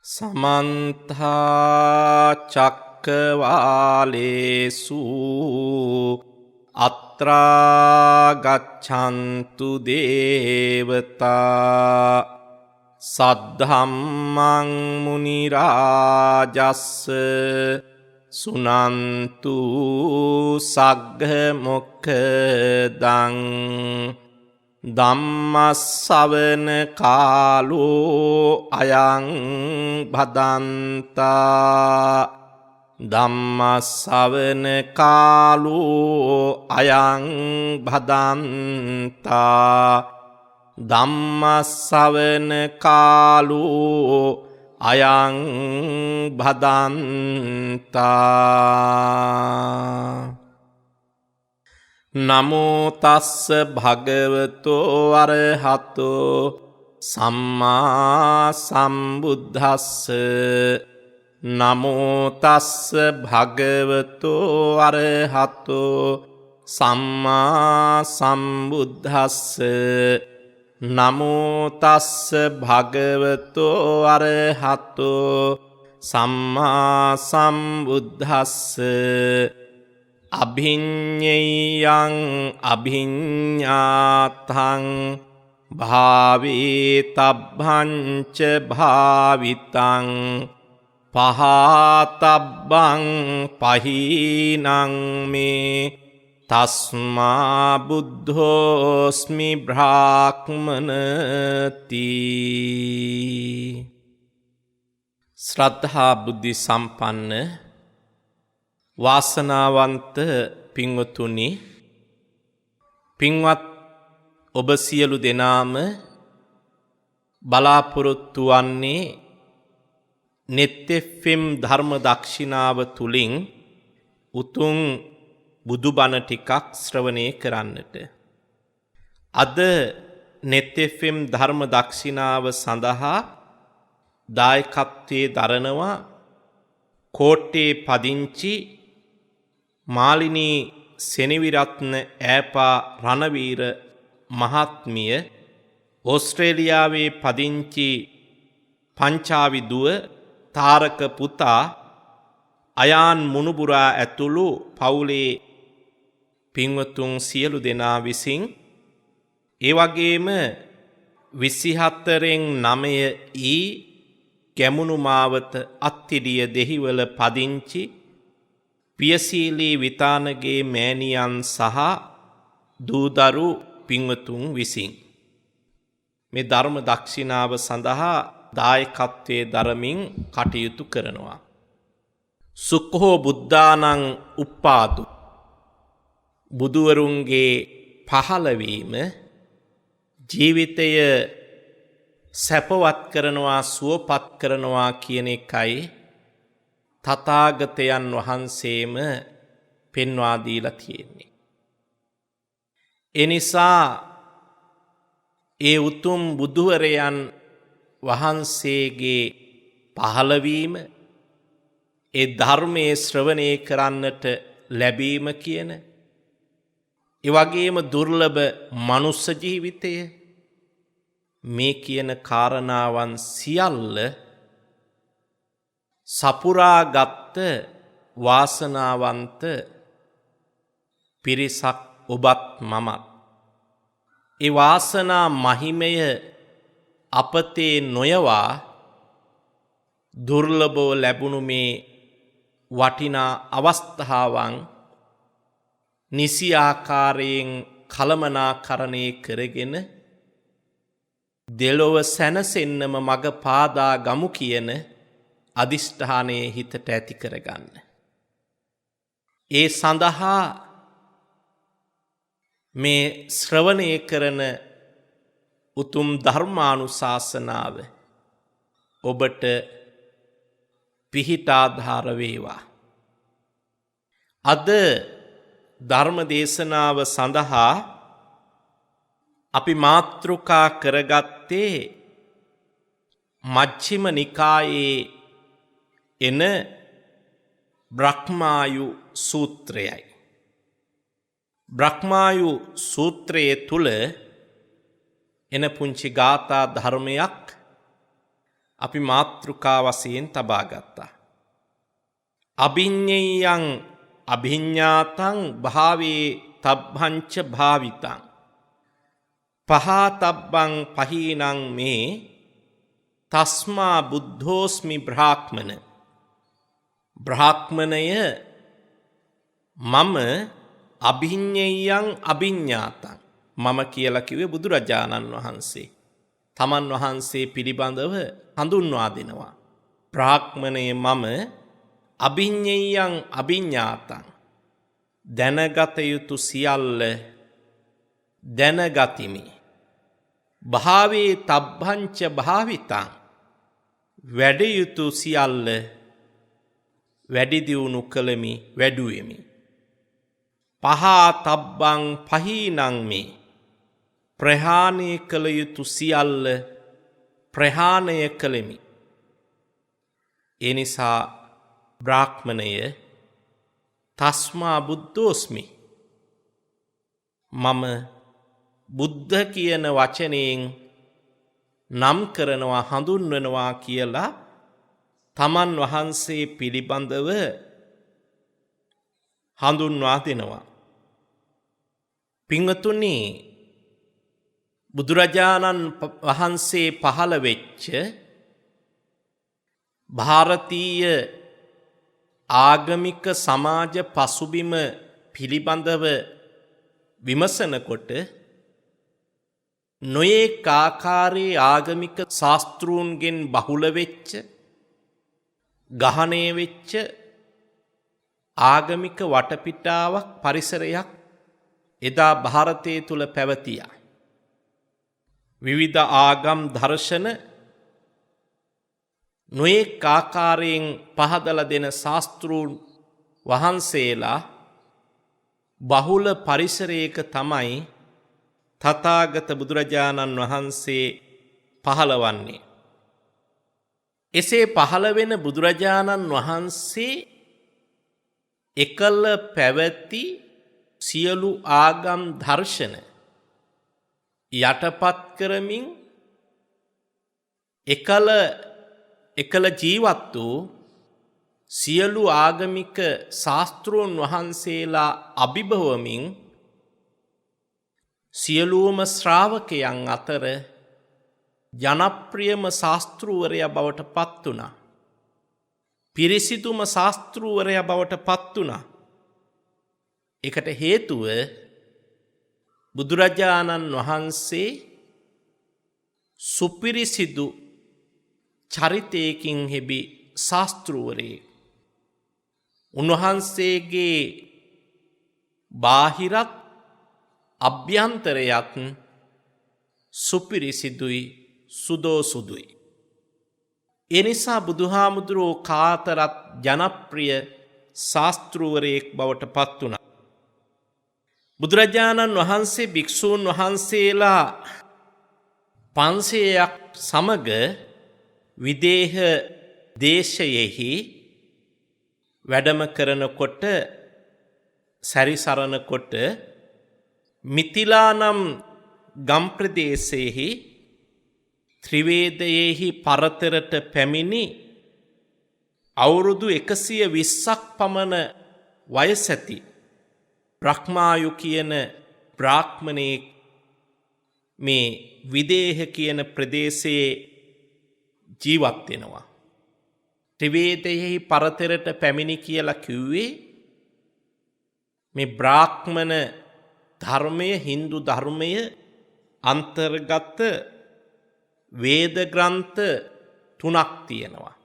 සමන්තා චක්කවාලේසු අත්‍රා ගච්ඡන්තු දේවතා සද්ධම්මං මුනි රාජස්ස සුනන්තු සග්ග මොක්ඛදං ධම්මස්සවන කාලෝ අයං භදන්තා ධම්මස්සවන කාලෝ අයං භදන්තා ධම්මස්සවන කාලෝ අයං භදන්තා නමෝ තස්ස භගවතෝ අරහතෝ සම්මා සම්බුද්දස්ස නමෝ තස්ස භගවතෝ අරහතෝ සම්මා සම්බුද්දස්ස නමෝ තස්ස භගවතෝ අරහතෝ සම්මා සම්බුද්දස්ස අභිඤ්ඤයං අභිඤ්ඤාතං භාවේතබ්බං ච භාවිතං පහතබ්බං පහීනං මේ තස්මා බුද්ධෝස්මි බ්‍රාහ්මනති. ශ්‍රද්ධා බුද්ධ සම්පන්න වාසනාවන්ත පින්වතුනි, පින්වත් ඔබ සියලු දෙනාම බලාපොරොත්තු වන්නේ net FM ධර්ම දක්ෂිනාව තුලින් උතුම් බුදුබණ ටිකක් ශ්‍රවණය කරන්නට. අද net FM ධර්ම දක්ෂිනාව සඳහා දායකත්වයේ දරනවා කෝට්ටේ පදිංචි මාලිනී සෙනවිරත්න ඈපා රණවීර මහත්මිය, ඕස්ට්‍රේලියාවේ පදිංචි පංචාවි දුව තාරක පුතා අයාන් මුණුබුරා ඇතුළු පවුලේ පින්වතුන් සියලු දෙනා විසින්, ඒ වගේම 24න් 9 ගැමුණු මාවත අත්තිඩිය දෙහිවල පදිංචි පියසීලී විතානගේ මෑණියන් සහ දූදරු පින්වතුන් විසින් මේ ධර්ම දක්ෂිනාව සඳහා දායකත්වයේ දරමින් කටයුතු කරනවා. සුක්ඛෝ බුද්ධානං උප්පාදු, බුදුවරුන්ගේ පහළවීම ජීවිතය සැපවත් කරනවා, සුවපත් කරනවා කියන එකයි තථාගතයන් වහන්සේම පෙන්වා දීලා තියෙන්නේ. එනිසා ඒ උතුම් බුදුවරයන් වහන්සේගේ පහළවීම, ඒ ධර්මයේ ශ්‍රවණය කරන්නට ලැබීම කියන, ඒ වගේම දුර්ලභ මනුස්ස ජීවිතය, මේ කියන කාරණාවන් සියල්ල සපුරාගත් වාසනාවන්ත පිරිසක් ඔබත් මමත්. ඒ වාසනා මහිමය අපතේ නොයවා දුර්ලභව ලැබුණු මේ වටිනා අවස්ථාවන් නිසි ආකාරයෙන් කළමනාකරණය කරගෙන දෙලොව සැනසෙන්නම මඟ පාදා ගමු කියන අදිෂ්ඨානයේ හිතට ඇති කරගන්න. ඒ සඳහා මේ ශ්‍රවණය කරන උතුම් ධර්මානුශාසනාව ඔබට පිහිටාධාර වේවා. අද ධර්ම දේශනාව සඳහා අපි මාතෘකා කරගත්තේ මජ්ක්‍ධිම නිකායේ එන බ්‍රහ්මායු සූත්‍රයයි. බ්‍රහ්මායු සූත්‍රයේ තුල එන පුංචි ගාථා ධර්මයක් අපි මාතෘකා වශයෙන් තබා ගත්තා. අභිඤ්ඤයං අභිඤ්ඤාතං භාවේ තබ්බංච භාවිතං පහතබ්බං පහීනං මේ තස්මා බුද්ධෝස්මි බ්‍රාහ්මන. බ්‍රාහ්මණය මම අභිඤ්ඤයං අභිඤ්ඤාතං මම කියලා කිව්වේ බුදුරජාණන් වහන්සේ. තමන් වහන්සේ පිළිබඳව හඳුන්වා දෙනවා. බ්‍රාහ්මණය මම අභිඤ්ඤයං අභිඤ්ඤාතං දැනගත යුතු සියල්ල දැනගතිමි. භාවේ තබ්බංච භාවිතං වැඩ යුතු සියල්ල වැඩි දියුණු කළමි වැඩුවෙමි. පහා තබ්බං පහීනං මේ ප්‍රහාණය කළ යුතු සියල්ල ප්‍රහාණය කළෙමි. ඒ නිසා බ්‍රාහ්මණය තස්මා බුද්ධෝස්මි මම බුද්ධ කියන වචනයෙන් නම් කරනවා හඳුන්වනවා කියලා තමන් වහන්සේ පිළිබඳව හඳුන්වා දෙනවා. පින්වතුනි, බුදුරජාණන් වහන්සේ පහළ වෙච්ච ಭಾರತೀಯ ආගමික සමාජ පසුබිම පිළිබඳව විමසනකොට නොයෙක් ආකාරයේ ආගමික ශාස්ත්‍රූන්ගෙන් බහුල වෙච්ච ගහණය වෙච්ච ආගමික වටපිටාවක් පරිසරයක් එදා ಭಾರತයේ තුල පැවතියා. විවිධ ආගම් දර්ශන නොයෙක් ආකාරයෙන් පහදලා දෙන ශාස්ත්‍රූන් වහන්සේලා බහුල පරිසරයක තමයි තථාගත බුදුරජාණන් වහන්සේ පහළවන්නේ. එසේ පහළ වෙන බුදුරජාණන් වහන්සේ එකල පැවති සියලු ආගම් දර්ශන යටපත් කරමින් එකල ජීවත් වූ සියලු ආගමික ශාස්ත්‍රූන් වහන්සේලා අභිභවමින් සියලුම ශ්‍රාවකයන් අතර ජනප්‍රියම ශාස්ත්‍රූවරයා බවට පත් වුණා. පිරිසිදුම ශාස්ත්‍රූවරයා බවට පත් වුණා. ඒකට හේතුව බුදුරජාණන් වහන්සේ සුපිරිසිදු චරිතයකින් හෙබි ශාස්ත්‍රූවරයෙක්. උන්වහන්සේගේ බාහිරත් අභ්‍යන්තරයත් සුපිරිසිදුයි සුදෝසුදුයි. ඒ නිසා බුදුහාමුදුරුවෝ කාතරත් ජනප්‍රිය ශාස්ත්‍රූවරයෙක් බවට පත් වුණා. බුදුරජාණන් වහන්සේ භික්ෂූන් වහන්සේලා 500ක් සමග විදේහ දේශයෙහි වැඩම කරනකොට සැරිසරනකොට මිතිලා නම් ගම් ප්‍රදේශයේහි ත්‍රිවේදයෙහි පරතරට පැමිණි අවුරුදු 120ක් පමණ වයස ඇති බ්‍රහ්මායු කියන බ්‍රාහ්මණයෙක් මේ විදේහ කියන ප්‍රදේශයේ ජීවත් වෙනවා. ත්‍රිවේදයෙහි පරතරට පැමිණි කියලා කිව්වේ මේ බ්‍රාහ්මණ ධර්මය Hindu ධර්මය අන්තර්ගත වේද ග්‍රන්ථ 3ක් තියෙනවා.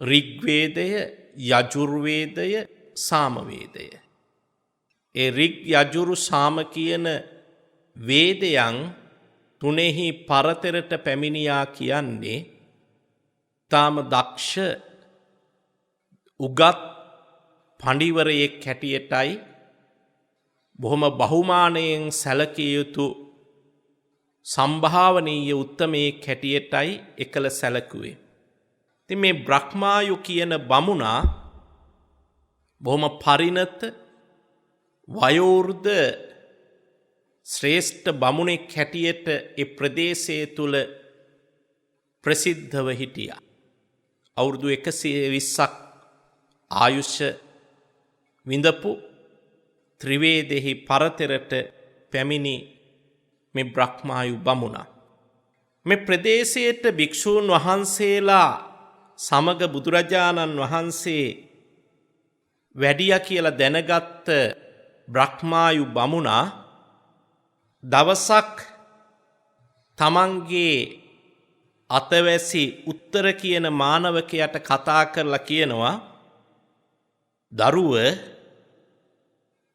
ඍග්වේදය, යජුර්වේදය, සාමවේදය. ඒ ඍග් යජුරු සාම කියන වේදයන් තුනෙහි පරතරට පැමිණියා කියන්නේ තාම දක්ෂ උගත් පඬිවරයෙක් හැටියටයි බොහොම බහුමානයෙන් සැලකිය යුතු සම්භාවනීය උත්තමයෙක් හැටියටයි එකල සැලකුවේ. ඉතින් මේ බ්‍රහ්මායු කියන බමුණා බොහොම පරිණත වයෝවෘද්ධ ශ්‍රේෂ්ඨ බමුණෙක් හැටියට ඒ ප්‍රදේශයේ තුල ප්‍රසිද්ධව හිටියා. අවුරුදු 120ක් ආයුෂ විඳපු ත්‍රිවේදෙහි පරතරට පැමිණි මේ බ්‍රහ්මායු බමුණා. මේ ප්‍රදේශයට භික්ෂූන් වහන්සේලා සමග බුදුරජාණන් වහන්සේ වැඩියා කියලා දැනගත්ත බ්‍රහ්මායු බමුණා දවසක් තමන්ගේ අතවැසි උත්තර කියන මානවකයාට කතා කරලා කියනවා, දරුව,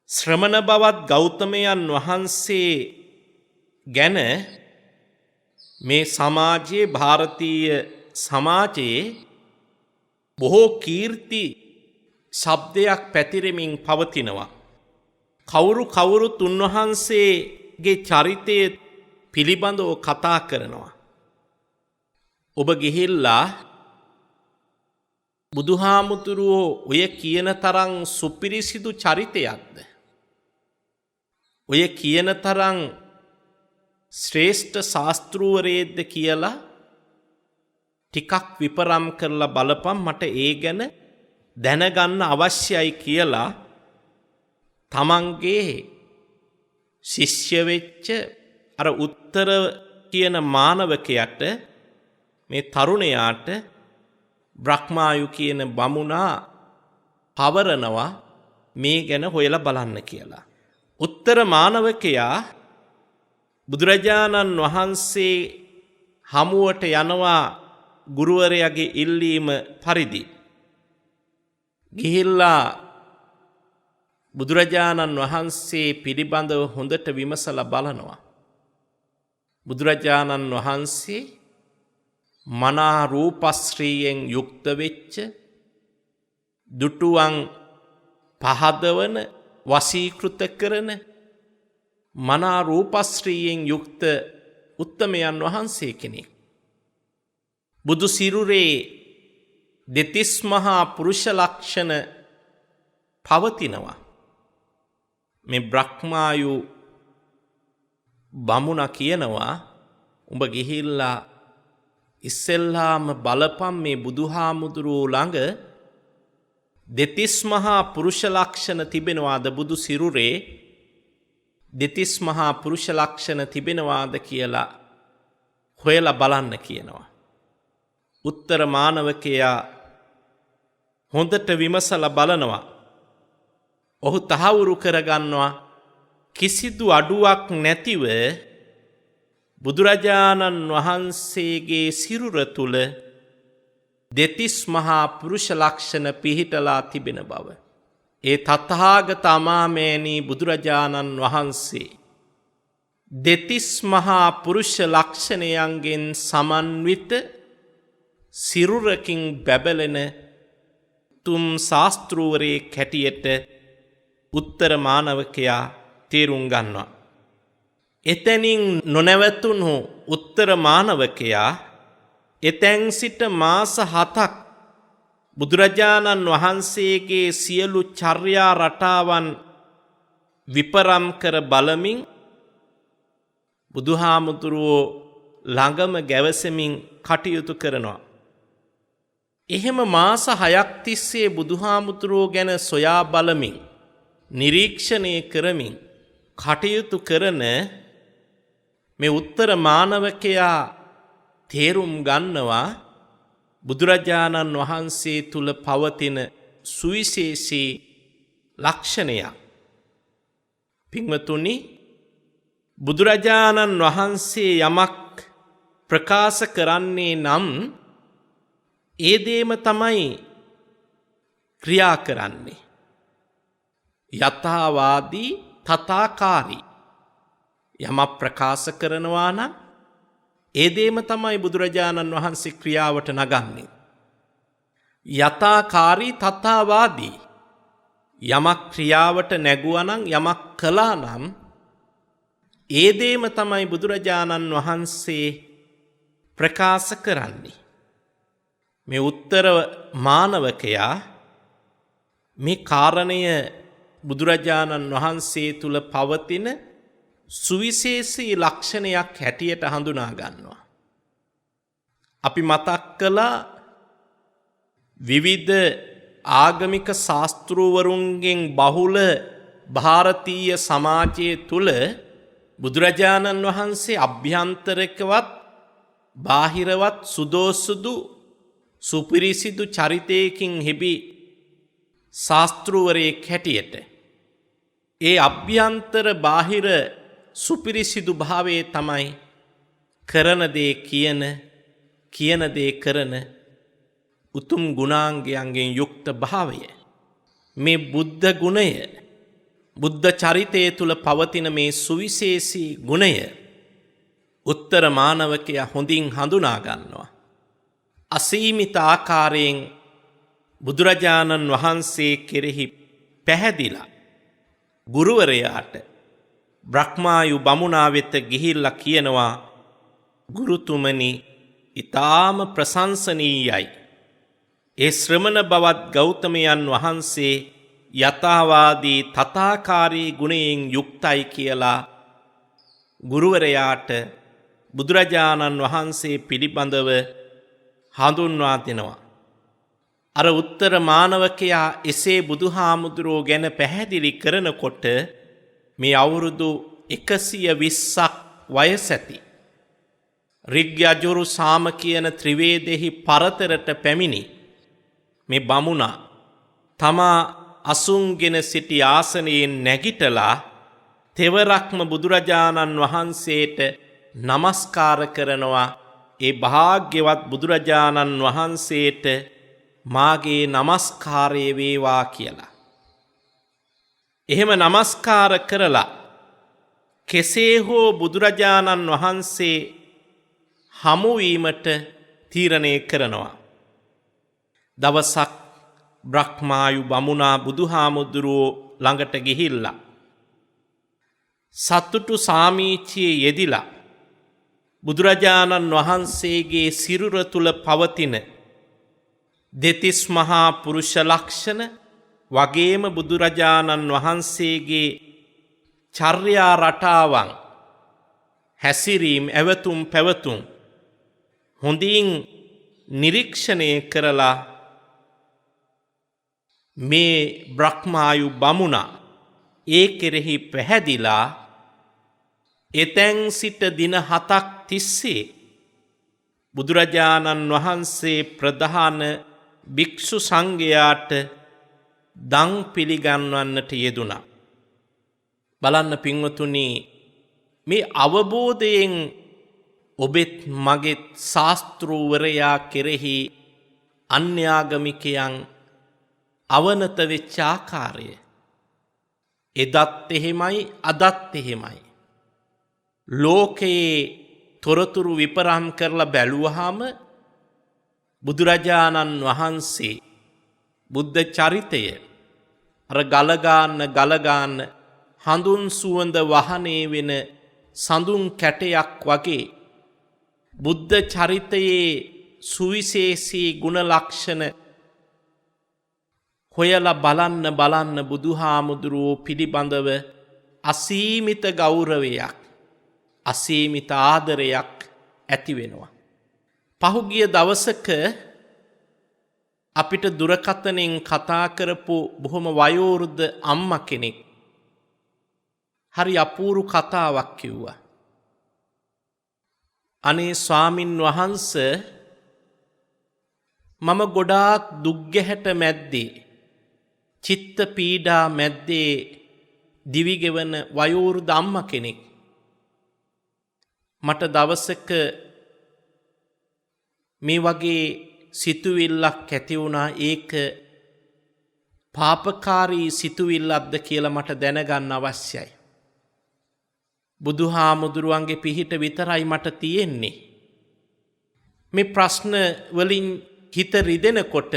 ශ්‍රමණ බවත් ගෞතමයන් වහන්සේ ගැන මේ සමාජයේ, ಭಾರತೀಯ සමාජයේ බොහෝ කීර්ති ශබ්දයක් පැතිරෙමින් පවතිනවා. කවුරුත් උන්වහන්සේගේ චරිතය පිළිබඳව කතා කරනවා. ඔබ ගිහිල්ලා බුදුහාමුදුරුවෝ ඔය කියන තරම් සුපිරිසිදු චරිතයක්ද, ඔය කියන තරම් ශ්‍රේෂ්ඨ ශාස්ත්‍රූවරයෙක්ද කියලා ටිකක් විපරම් කරලා බලපන්, මට ඒ ගැන දැනගන්න අවශ්‍යයි කියලා තමන්ගේ ශිෂ්‍ය වෙච්ච අර උත්තර කියන මානවකයාට, මේ තරුණයාට බ්‍රහ්මායු කියන බමුණා පවරනවා මේ ගැන හොයලා බලන්න කියලා. උත්තර මානවකයා බුදුරජාණන් වහන්සේ හමුවට යනවා ගුරුවරයාගේ ඉල්ලීම පරිදි. ගිහිල්ලා බුදුරජාණන් වහන්සේ පිළිබඳව හොඳට විමසලා බලනවා. බුදුරජාණන් වහන්සේ මනා රූපශ්‍රීයෙන් යුක්ත වෙච්ච, දුටුවන් පහදවන, වශීකృత කරන මනා රූපශ්‍රීයෙන් යුක්ත උත්තමයන් වහන්සේ කෙනෙක්. බුදු සිරුරේ දෙතිස් මහා පුරුෂ ලක්ෂණ පවතිනවා. මේ බ්‍රහ්මායු බමුණා කියනවා, උඹ ගිහිල්ලා ඉස්සෙල්ලාම බලපන් මේ බුදුහාමුදුරුවෝ ළඟ දෙතිස් මහා පුරුෂ ලක්ෂණ තිබෙනවාද, බුදු සිරුරේ දෙතිස් මහා පුරුෂ ලක්ෂණ තිබෙනවාද කියලා හොයලා බලන්න කියනවා. උත්තර මානවකයා හොඳට විමසලා බලනවා. ඔහු තහවුරු කරගන්නවා කිසිදු අඩුවක් නැතිව බුදුරජාණන් වහන්සේගේ සිරුර තුල දෙතිස් මහා පුරුෂ ලක්ෂණ පිහිටලා තිබෙන බව. ඒ තථාගත අමාමෑණී බුදුරජාණන් වහන්සේ දෙතිස් මහා පුරුෂ ලක්ෂණයන්ගෙන් සමන්විත සිරුරකින් බැබලෙන තුම් ශාස්ත්‍රූවරේ කැටියට උත්තර මානවකයා තේරුම් ගන්නවා. එතැනින් නොනැවතුණු උත්තර මානවකයා එතැන් සිට මාස 7ක් බුදුරජාණන් වහන්සේගේ සියලු චර්යා රටාවන් විපරම් කර බලමින් බුදුහාමුදුරුවෝ ළඟම ගැවසෙමින් කටයුතු කරනවා. එහෙම මාස 6ක් තිස්සේ බුදුහාමුදුරුවෝ ගැන සොයා බලමින්, නිරීක්ෂණය කරමින් කටයුතු කරන මේ උත්තර මානවකයා තේරුම් ගන්නවා බුදුරජාණන් වහන්සේ තුල පවතින සුවිශේෂී ලක්ෂණයක්. පින්වතුනි, බුදුරජාණන් වහන්සේ යමක් ප්‍රකාශ කරන්නේ නම් ඒ දේම තමයි ක්‍රියා කරන්නේ. යථාවාදී තථාකාරී. යමක් ප්‍රකාශ කරනවා නම් ඒ දේම තමයි බුදුරජාණන් වහන්සේ ක්‍රියාවට නගන්නේ. යථාකාරී තථාවාදී. යමක් ක්‍රියාවට නැගුවා නම්, යමක් කළා නම් ඒ දේම තමයි බුදුරජාණන් වහන්සේ ප්‍රකාශ කරන්නේ. මේ උත්තර මානවකයා මේ කාරණය බුදුරජාණන් වහන්සේ තුල පවතින සුවිශේෂී ලක්ෂණයක් හැටියට හඳුනා ගන්නවා. අපි මතක් කළා විවිධ ආගමික ශාස්තෘවරුන්ගෙන් බහුල ಭಾರತೀಯ සමාජයේ තුල බුදුරජාණන් වහන්සේ අභ්‍යන්තරිකවත් බාහිරවත් සුදෝසුදු සුපිරිසිදු චරිතයකින් හිබි ශාස්තෘවරයෙක් හැටියට ඒ අභ්‍යන්තර බාහිර සුපිරිසිදු භාවයේ තමයි කරන දේ කියන දේ කරන උතුම් ගුණාංගයන්ගෙන් යුක්ත භාවය. මේ බුද්ධ ගුණය බුද්ධ චරිතය තුල පවතින මේ සුවිශේෂී ගුණය උත්තර මානවකයා හොඳින් හඳුනා ගන්නවා. අසීමිත ආකාරයෙන් බුදුරජාණන් වහන්සේ කෙරෙහි පැහැදිලා ගුරුවරයාට බ්‍රහ්මායු බමුණා වෙත ගිහිල්ලා කියනවා ගුරුතුමනි ඊටාම ප්‍රශංසනීයයි. ඒ ශ්‍රමණ බවත් ගෞතමයන් වහන්සේ යථාවාදී තථාකාරී ගුණයෙන් යුක්තයි කියලා ගුරුවරයාට බුදුරජාණන් වහන්සේ පිළිබඳව හඳුන්වා දෙනවා. අර උත්තර මානවකයා එසේ බුදුහාමුදුරුවෝ ගැන පැහැදිලි කරනකොට මේ අවුරුදු 120ක් වයස ඇති රිග් යජුරු සාම කියන ත්‍රිවේදෙහි පරතරට පැමිණි මේ බමුණා තමා අසුන්ගෙන සිටි ආසනයෙන් නැගිටලා තෙවරක්ම බුදුරජාණන් වහන්සේට නමස්කාර කරනවා. ඒ භාග්‍යවත් බුදුරජාණන් වහන්සේට මාගේ නමස්කාරය වේවා කියලා. එහෙම නමස්කාර කරලා කෙසේ හෝ බුදුරජාණන් වහන්සේ හමු වීමට තීරණය කරනවා. දවසක් බ්‍රහ්මායු බමුණා බුදුහාමුදුරුවෝ ළඟට ගිහිල්ලා සතුටු සාමීචියේ යෙදිලා බුදුරජාණන් වහන්සේගේ සිරුර තුල පවතින දෙතිස් මහා පුරුෂ ලක්ෂණ වගේම බුදුරජාණන් වහන්සේගේ චර්යා රටාවන් හැසිරීම් ඇවතුම් පැවතුම් හොඳින් නිරීක්ෂණය කරලා මේ බ්‍රහ්මායු බමුණා ඒ කෙරෙහි පැහැදිලා එතෙන් සිට දින 7ක් තිස්සේ බුදුරජාණන් වහන්සේ ප්‍රධාන භික්ෂු සංඝයාට දන් පිළිගන්වන්නට යෙදුණා. බලන්න පින්වතුනි මේ අවබෝධයෙන් ඔබෙත් මගෙත් ශාස්ත්‍රූවරයා කෙරෙහි අන්‍යාගමිකයන් අවනත වෙච්ච ආකාරය එදත් එහෙමයි අදත් එහෙමයි. ලෝකයේ තොරතුරු විපරම් කරලා බැලුවහම බුදුරජාණන් වහන්සේ බුද්ධ චරිතය අර ගලගාන්න හඳුන් සුවඳ වහනේ වෙන සඳුන් කැටයක් වගේ බුද්ධ චරිතයේ සුවිශේෂී ගුණ ලක්ෂණ හොයලා බලන්න බුදුහාමුදුරුවෝ පිළිබඳව අසීමිත ගෞරවයක් අසීමිත ආදරයක් ඇති වෙනවා. පහුගිය දවසක අපිට දුරකථනයෙන් කතා කරපු බොහොම වයෝවෘද්ධ අම්මා කෙනෙක් හරි අපූරු කතාවක් කිව්වා. අනේ ස්වාමින් වහන්සේ මම ගොඩාක් දුක් ගැහැට මැද්දේ චිත්ත පීඩා මැද්දේ දිවිගෙවන වයෝවෘද්ධ අම්මා කෙනෙක්. මට දවසක මේ වගේ සිතුවිල්ලක් ඇති වුණා. ඒක පාපකාරී සිතුවිල්ලක්ද කියලා මට දැනගන්න අවශ්‍යයි. බුදුහාමුදුරුවන්ගේ පිහිට විතරයි මට තියෙන්නේ. මේ ප්‍රශ්න වලින් හිත රිදෙනකොට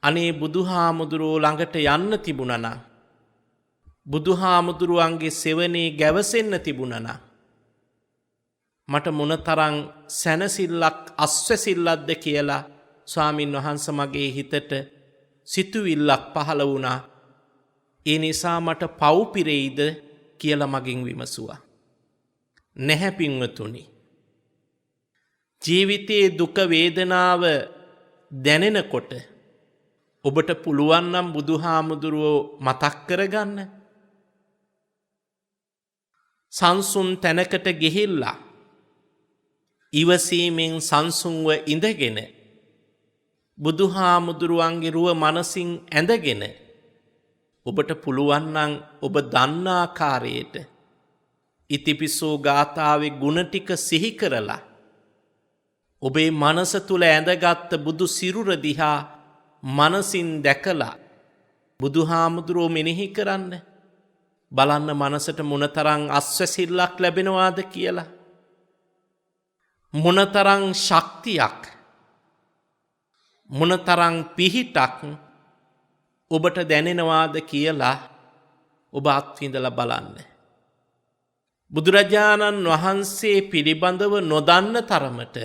අනේ බුදුහාමුදුරුවෝ ළඟට යන්න තිබුණා නම් බුදුහාමුදුරුවන්ගේ සෙවණේ ගැවසෙන්න තිබුණා නම් මට මොනතරම් සැනසෙල්ලක් අස්වැසිල්ලක්ද කියලා ස්වාමින් වහන්සේ මගේ හිතට සිතුවිල්ලක් පහළ වුණා. ඒ නිසා මට පව් පිරෙයිද කියලා මගෙන් විමසුවා. නැහැ පින්වතුනි. ජීවිතයේ දුක වේදනාව දැනෙනකොට ඔබට පුළුවන් නම් බුදුහාමුදුරුවෝ මතක් කරගන්න. සංසුන් තැනකට ගිහිල්ලා ඉවසීමෙන් සංසුන්ව ඉඳගෙන බුදුහාමුදුරුවන්ගේ රුව මනසින් ඇඳගෙන ඔබට පුළුවන් නම් ඔබ දන්නා ආකාරයට ඉතිපිසෝ ගාථාවේ ගුණ ටික සිහි කරලා ඔබේ මනස තුල ඇඳගත් බුදු සිරුර දිහා මනසින් දැකලා බුදුහාමුදුරුවෝ මෙනෙහි කරන්න. බලන්න මනසට මොනතරම් අස්වැසිල්ලක් ලැබෙනවාද කියලා. මොනතරම් ශක්තියක් මොනතරම් පිහිටක් ඔබට දැනෙනවාද කියලා ඔබ අත්විඳලා බලන්න. බුදුරජාණන් වහන්සේ පිළිබඳව නොදන්න තරමට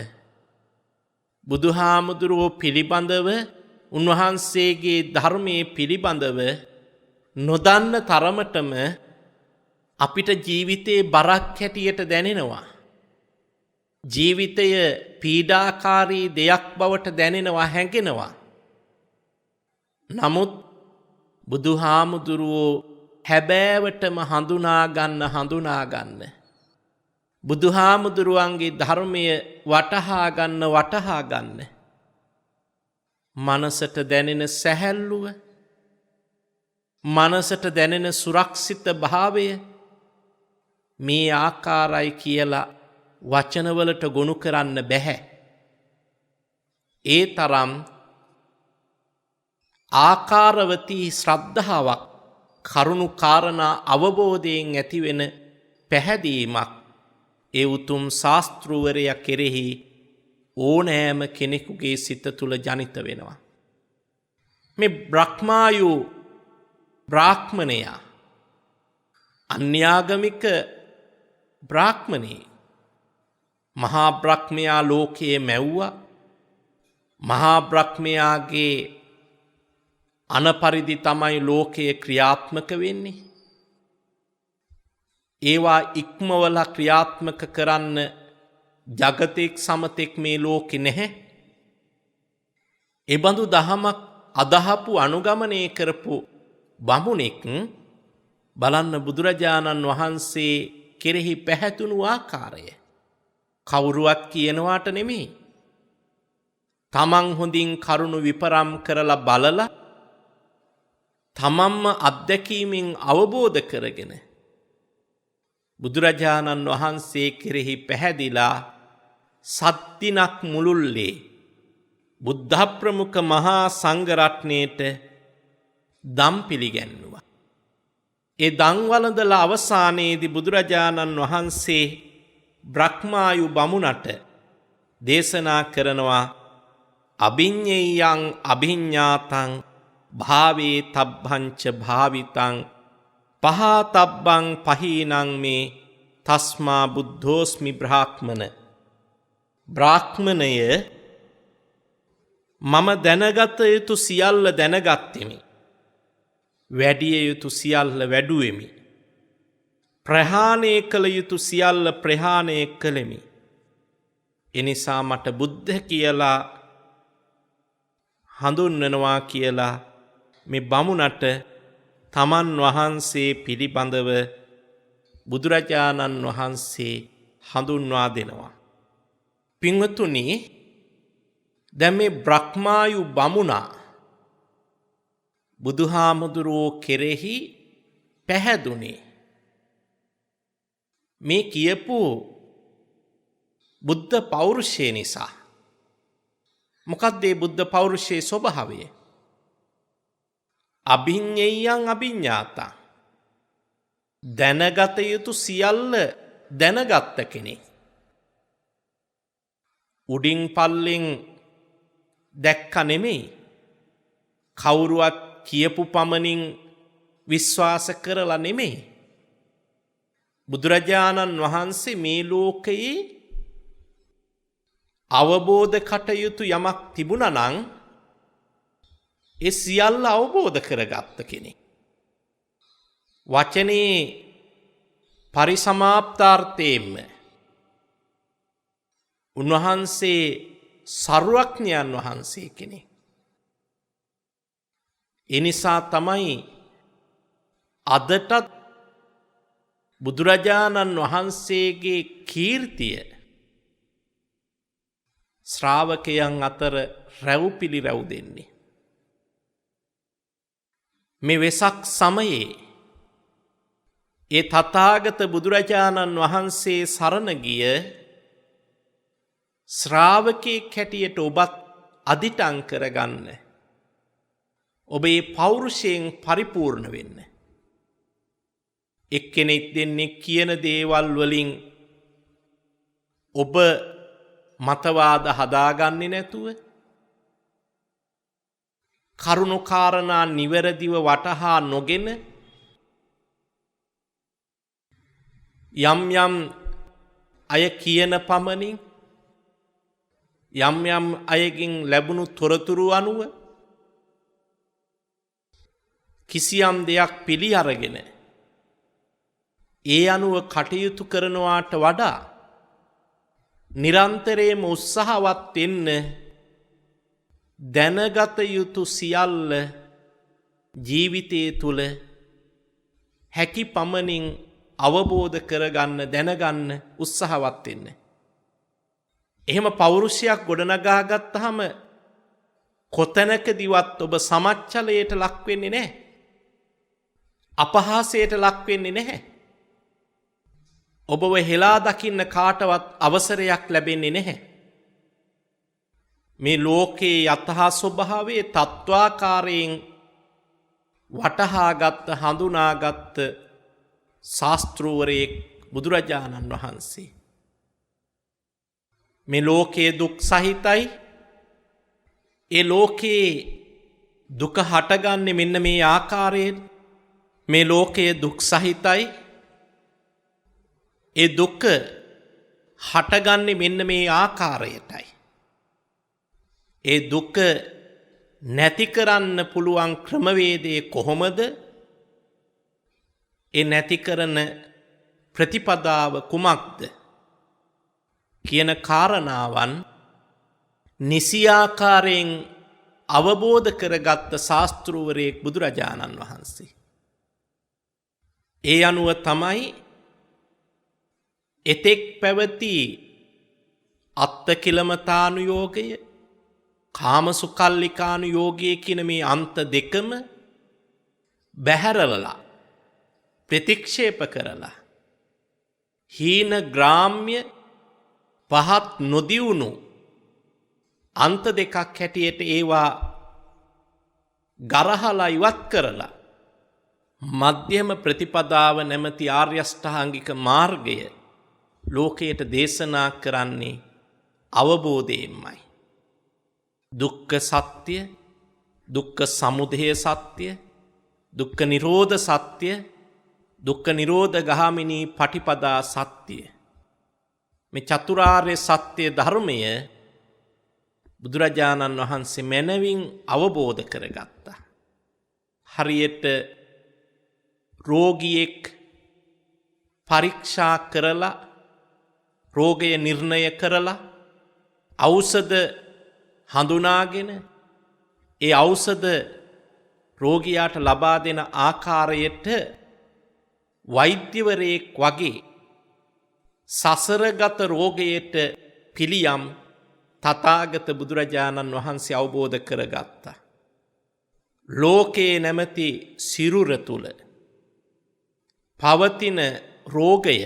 බුදුහාමුදුරුවෝ පිළිබඳව උන්වහන්සේගේ ධර්මයේ පිළිබඳව නොදන්න තරමටම අපිට ජීවිතේ බරක් හැටියට දැනෙනවා. ජීවිතය පීඩාකාරී දෙයක් බවට දැනෙනවා, හැඟෙනවා. නමුත් බුදුහාමුදුරුවෝ හැබෑවටම හඳුනා ගන්න බුදුහාමුදුරුවන්ගේ ධර්මය වටහා ගන්න මනසට දැනෙන සැහැල්ලුව, මනසට දැනෙන සුරක්ෂිත භාවය මේ ආකාරයි කියලා වචනවලට ගොනු කරන්න බැහැ. ඒ තරම් ආකාරවතී ශ්‍රද්ධාවක්, කරුණු කාරණා අවබෝධයෙන් ඇතිවෙන පැහැදීමක් ඒ උතුම් ශාස්ත්‍රවරයා කෙරෙහි ඕනෑම කෙනෙකුගේ සිත තුළ ජනිත වෙනවා. මේ බ්‍රහ්මායු බ්‍රාහ්මණයා අන්‍යාගමික බ්‍රාහ්මණේ මහා බ්‍රහ්මයා ලෝකයේ මැව්වා. මහා බ්‍රහ්මයාගේ අනපරිදි තමයි ලෝකයේ ක්‍රියාත්මක වෙන්නේ. ඒවා ඉක්මවලා ක්‍රියාත්මක කරන්න ජගතෙක් සමතෙක් මේ ලෝකෙ නැහැ. එබඳු දහමක් අදහපු අනුගමනය කරපු බමුණෙක් බලන්න බුදුරජාණන් වහන්සේ කෙරෙහි පැහැතුණු ආකාරය කවුරුවත් කියනවාට නෙමෙයි. තමන් හොඳින් කරුණු විපරම් කරලා බලලා තමන්ම අත්දැකීමෙන් අවබෝධ කරගෙන බුදුරජාණන් වහන්සේ කෙරෙහි පැහැදිලා සත්දිනක් මුළුල්ලේ බුද්ධ ප්‍රමුඛ මහා සංඝරත්නයේට දම් පිළිගැන්නුවා. ඒ දන් වළඳලා අවසානයේදී බුදුරජාණන් වහන්සේ බ්‍රහ්මායු බමුණට දේශනා කරනවා අභිඤ්ඤේයං අභිඤ්ඤාතං භාවේ තබ්බංච භාවිතං පහතබ්බං පහීනං මේ තස්මා බුද්ධෝස්මි බ්‍රාහ්මන. බ්‍රාහ්මණය මම දැනගත යුතු සියල්ල දැනගත්තෙමි. වැඩිය යුතු සියල්ල වැඩුවෙමි. ප්‍රහාණය කළ යුතු සියල්ල ප්‍රහාණය කළෙමි. එනිසා මට බුද්ධ කියලා හඳුන්වනවා කියලා මේ බමුණට තමන් වහන්සේ පිළිබඳව බුදුරජාණන් වහන්සේ හඳුන්වා දෙනවා. පින්වතුනි, දැන් මේ බ්‍රහ්මායු බමුණා බුදුහාමුදුරුවෝ කෙරෙහි පැහැදුනේ මේ කියපු බුද්ධ පෞරුෂය නිසා. මොකක්ද මේ බුද්ධ පෞරුෂයේ ස්වභාවය? අභිඤ්ඤේයං අභිඤ්ඤාතං. දැනගත යුතු සියල්ල දැනගත්ත කෙනෙක්. උඩින් පල්ලෙන් දැක්ක නෙමෙයි, කවුරුවත් කියපු පමණින් විශ්වාස කරලා නෙමෙයි. බුදුරජාණන් වහන්සේ මේ ලෝකයේ අවබෝධ කටයුතු යමක් තිබුණා නම් ඒ සියල්ල අවබෝධ කරගත්ත කෙනෙක්. වචනේ පරිසමාප්තාර්ථයෙන්ම උන්වහන්සේ සර්වඥයන් වහන්සේ කෙනෙක්. ඒ නිසා තමයි අදටත් බුදුරජාණන් වහන්සේගේ කීර්තිය ශ්‍රාවකයන් අතර රැව් පිළිරැව් දෙන්නේ. මේ වෙසක් සමයේ ඒ තථාගත බුදුරජාණන් වහන්සේ සරණ ගිය ශ්‍රාවකෙක් හැටියට ඔබත් අදිටන් කරගන්න. ඔබේ පෞරුෂයෙන් පරිපූර්ණ වෙන්න. එක්කෙනෙක් දෙන්නේ කියන දේවල් වලින් ඔබ මතවාද හදාගන්නේ නැතුව කරුණු කාරණා නිවැරදිව වටහා නොගෙන යම් යම් අය කියන පමණින් යම් යම් අයගෙන් ලැබුණු තොරතුරු අනුව කිසියම් දෙයක් පිළි අරගෙන ඒ අනුව කටයුතු කරනවාට වඩා නිරන්තරයෙන්ම උත්සාහවත් වෙන්න දැනගත යුතු සියල්ල ජීවිතයේ තුල හැකි පමණින් අවබෝධ කරගන්න දැනගන්න උත්සාහවත් වෙන්න. එහෙම පෞරුෂයක් ගොඩනගා ගත්තාම කොතැනකදීවත් ඔබ සමච්චලයට ලක් වෙන්නේ නැහැ. අපහාසයට ලක් වෙන්නේ නැහැ. ඔබව හෙලා දකින්න කාටවත් අවසරයක් ලැබෙන්නේ නැහැ. මේ ලෝකයේ යථා ස්වභාවයේ තත්වාකාරයෙන් වටහාගත් හඳුනාගත් ශාස්ත්‍රූවරයෙක් බුදුරජාණන් වහන්සේ. මේ ලෝකයේ දුක් සහිතයි. ඒ ලෝකයේ දුක හටගන්නේ මෙන්න මේ ආකාරයෙන්. මේ ලෝකයේ දුක් සහිතයි. ඒ දුක හටගන්නේ මෙන්න මේ ආකාරයටයි. ඒ දුක නැති කරන්න පුළුවන් ක්‍රමවේදය කොහොමද? ඒ නැති කරන ප්‍රතිපදාව කුමක්ද කියන කාරණාවන් නිසියාකාරයෙන් අවබෝධ කරගත්ත ශාස්ත්‍රූවරයෙක් බුදුරජාණන් වහන්සේ. ඒ අනුව තමයි එතෙක් පැවති අත්තකිලමතානුයෝගය කාමසුකල්ලිකානුයෝගය කියන මේ අන්ත දෙකම බැහැරවලා ප්‍රතික්ෂේප කරලා හීන ග්‍රාම්‍ය පහත් නොදියුණු අන්ත දෙකක් හැටියට ඒවා ගරහලා ඉවත් කරලා මධ්‍යම ප්‍රතිපදාව නැමැති ආර්ය අෂ්ටාංගික මාර්ගය ලෝකයට දේශනා කරන්නේ අවබෝධයෙන්මයි. දුක්ඛ සත්‍ය, දුක්ඛ සමුදය සත්‍ය, දුක්ඛ නිරෝධ සත්‍ය, දුක්ඛ නිරෝධ ගාමිනී පටිපදා සත්‍ය. මේ චතුරාර්ය සත්‍ය ධර්මය බුදුරජාණන් වහන්සේ මනවින් අවබෝධ කරගත්තා. හරියට රෝගියෙක් පරීක්ෂා කරලා රෝගය නිර්ණය කරලා ඖෂධ හඳුනාගෙන ඒ ඖෂධ රෝගියාට ලබා දෙන ආකාරයට වෛද්‍යවරයෙක් වගේ සසරගත රෝගයට පිළියම් තථාගත බුදුරජාණන් වහන්සේ අවබෝධ කරගත්තා. ලෝකේ නැමැති සිරුර තුල පවතින රෝගය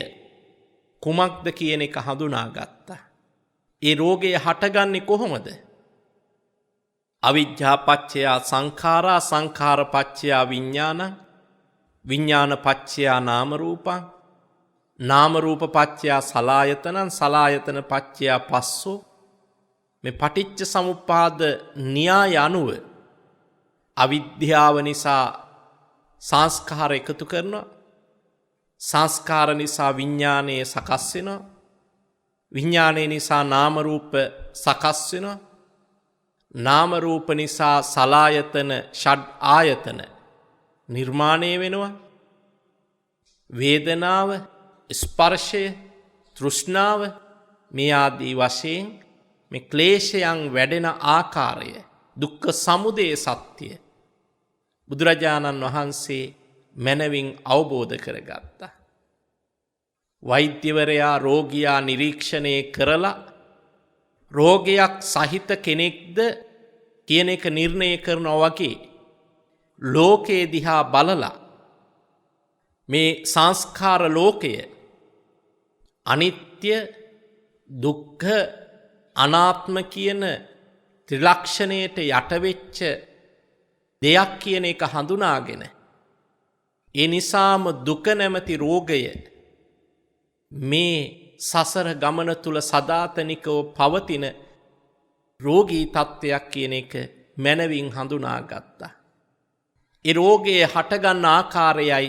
කුමක්ද කියන එක හඳුනාගත්තා. ඒ රෝගය හටගන්නේ කොහොමද? අවිජ්ජා පත්‍ය සංඛාරා, සංඛාර පත්‍ය විඥාන, විඥාන පත්‍ය නාම රූපං, නාම රූප පත්‍ය සලායතනං, සලායතන පත්‍ය පස්සෝ. මේ පටිච්ච සමුප්පාද න්‍යාය අනුව අවිද්‍යාව නිසා සංස්කාර එකතු කරනවා. සංස්කාර නිසා විඥානයේ සකස් වෙනවා. විඥානයේ නිසා නාම රූප සකස් වෙනවා. නාම රූප නිසා සලායතන ෂඩ් ආයතන නිර්මාණය වෙනවා. වේදනාව, ස්පර්ශය, තෘෂ්ණාව, මේ ආදී වශයෙන් මේ ක්ලේශයන් වැඩෙන ආකාරය දුක්ඛ සමුදය සත්‍ය බුදුරජාණන් වහන්සේ මනවින් අවබෝධ කරගත්තා. වෛද්‍යවරයා රෝගියා නිරීක්ෂණය කරලා රෝගයක් සහිත කෙනෙක්ද කියන එක නිර්ණය කරනවා වගේ ලෝකේ දිහා බලලා මේ සංස්කාර ලෝකය අනිත්‍ය දුක්ඛ අනාත්ම කියන ත්‍රිලක්ෂණයට යටවෙච්ච දෙයක් කියන එක හඳුනාගෙන ඒ නිසාම දුක නැමැති රෝගය මේ සසර ගමන තුල සදාතනිකව පවතින රෝගී තත්ත්වයක් කියන එක මනවින් හඳුනාගත්තා. ඒ රෝගයේ හටගන්න ආකාරයයි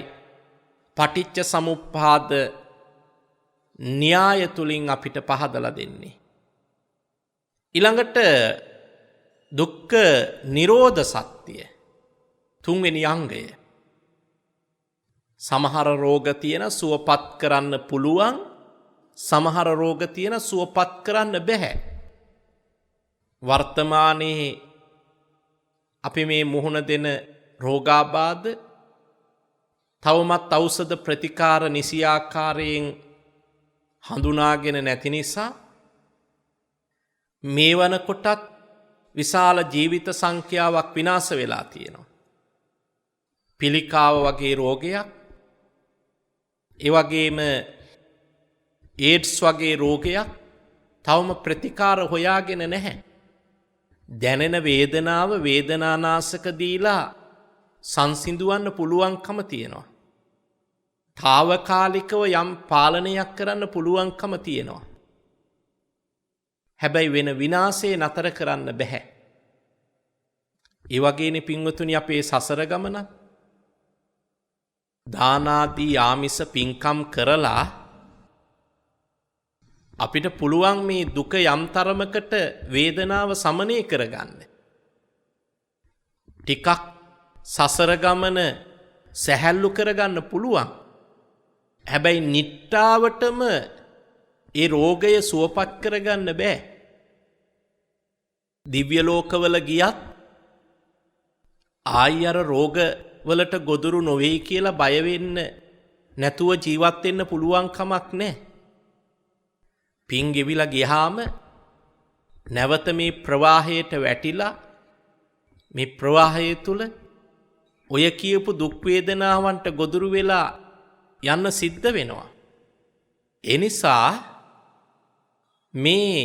පටිච්ච සමුප්පාද න්‍යාය තුලින් අපිට පහදලා දෙන්නේ. ඊළඟට දුක්ඛ නිරෝධ සත්‍ය තුන්වෙනි අංගය. සමහර රෝග තියෙන සුවපත් කරන්න පුළුවන්, සමහර රෝග තියෙන සුවපත් කරන්න බැහැ. වර්තමානයේ අපි මේ මුහුණ දෙන රෝගාබාධ තවමත් ඖෂධ ප්‍රතිකාර නිසි ආකාරයෙන් හඳුනාගෙන නැති නිසා මේ වනකොටත් විශාල ජීවිත සංඛ්‍යාවක් විනාශ වෙලා තියෙනවා. පිළිකාව වගේ රෝගයක්, ඒ වගේම ඒඩ්ස් වගේ රෝගයක් තවම ප්‍රතිකාර හොයාගෙන නැහැ. දැනෙන වේදනාව වේදනානාශක දීලා සංසිඳවන්න පුළුවන්කම තියෙනවා. తాවකාලිකව යම් පාලනයක් කරන්න පුළුවන්කම තියෙනවා. හැබැයි වෙන විනාශේ නතර කරන්න බෑ. ඒ වගේනේ පින්වතුනි අපේ සසර ගමන. දානාදී ආමිස පින්කම් කරලා අපිට පුළුවන් මේ දුක යම් තරමකට වේදනාව සමනය කරගන්න. ටිකක් සසර ගමන සැහැල්ලු කරගන්න පුළුවන්. හැබැයි නිට්ටාවටම ඒ රෝගය සුවපත් කරගන්න බෑ. දිව්‍ය ලෝකවල ගියත් ආයි අර රෝග වලට ගොදුරු නොවේයි කියලා බය වෙන්න නැතුව ජීවත් වෙන්න පුළුවන් කමක් නැහැ. පින් ගෙවිලා ගියාම නැවත මේ ප්‍රවාහයට වැටිලා මේ ප්‍රවාහය තුල ඔය කියපු දුක් වේදනාවන්ට ගොදුරු වෙලා යන්න සිද්ධ වෙනවා. ඒ නිසා මේ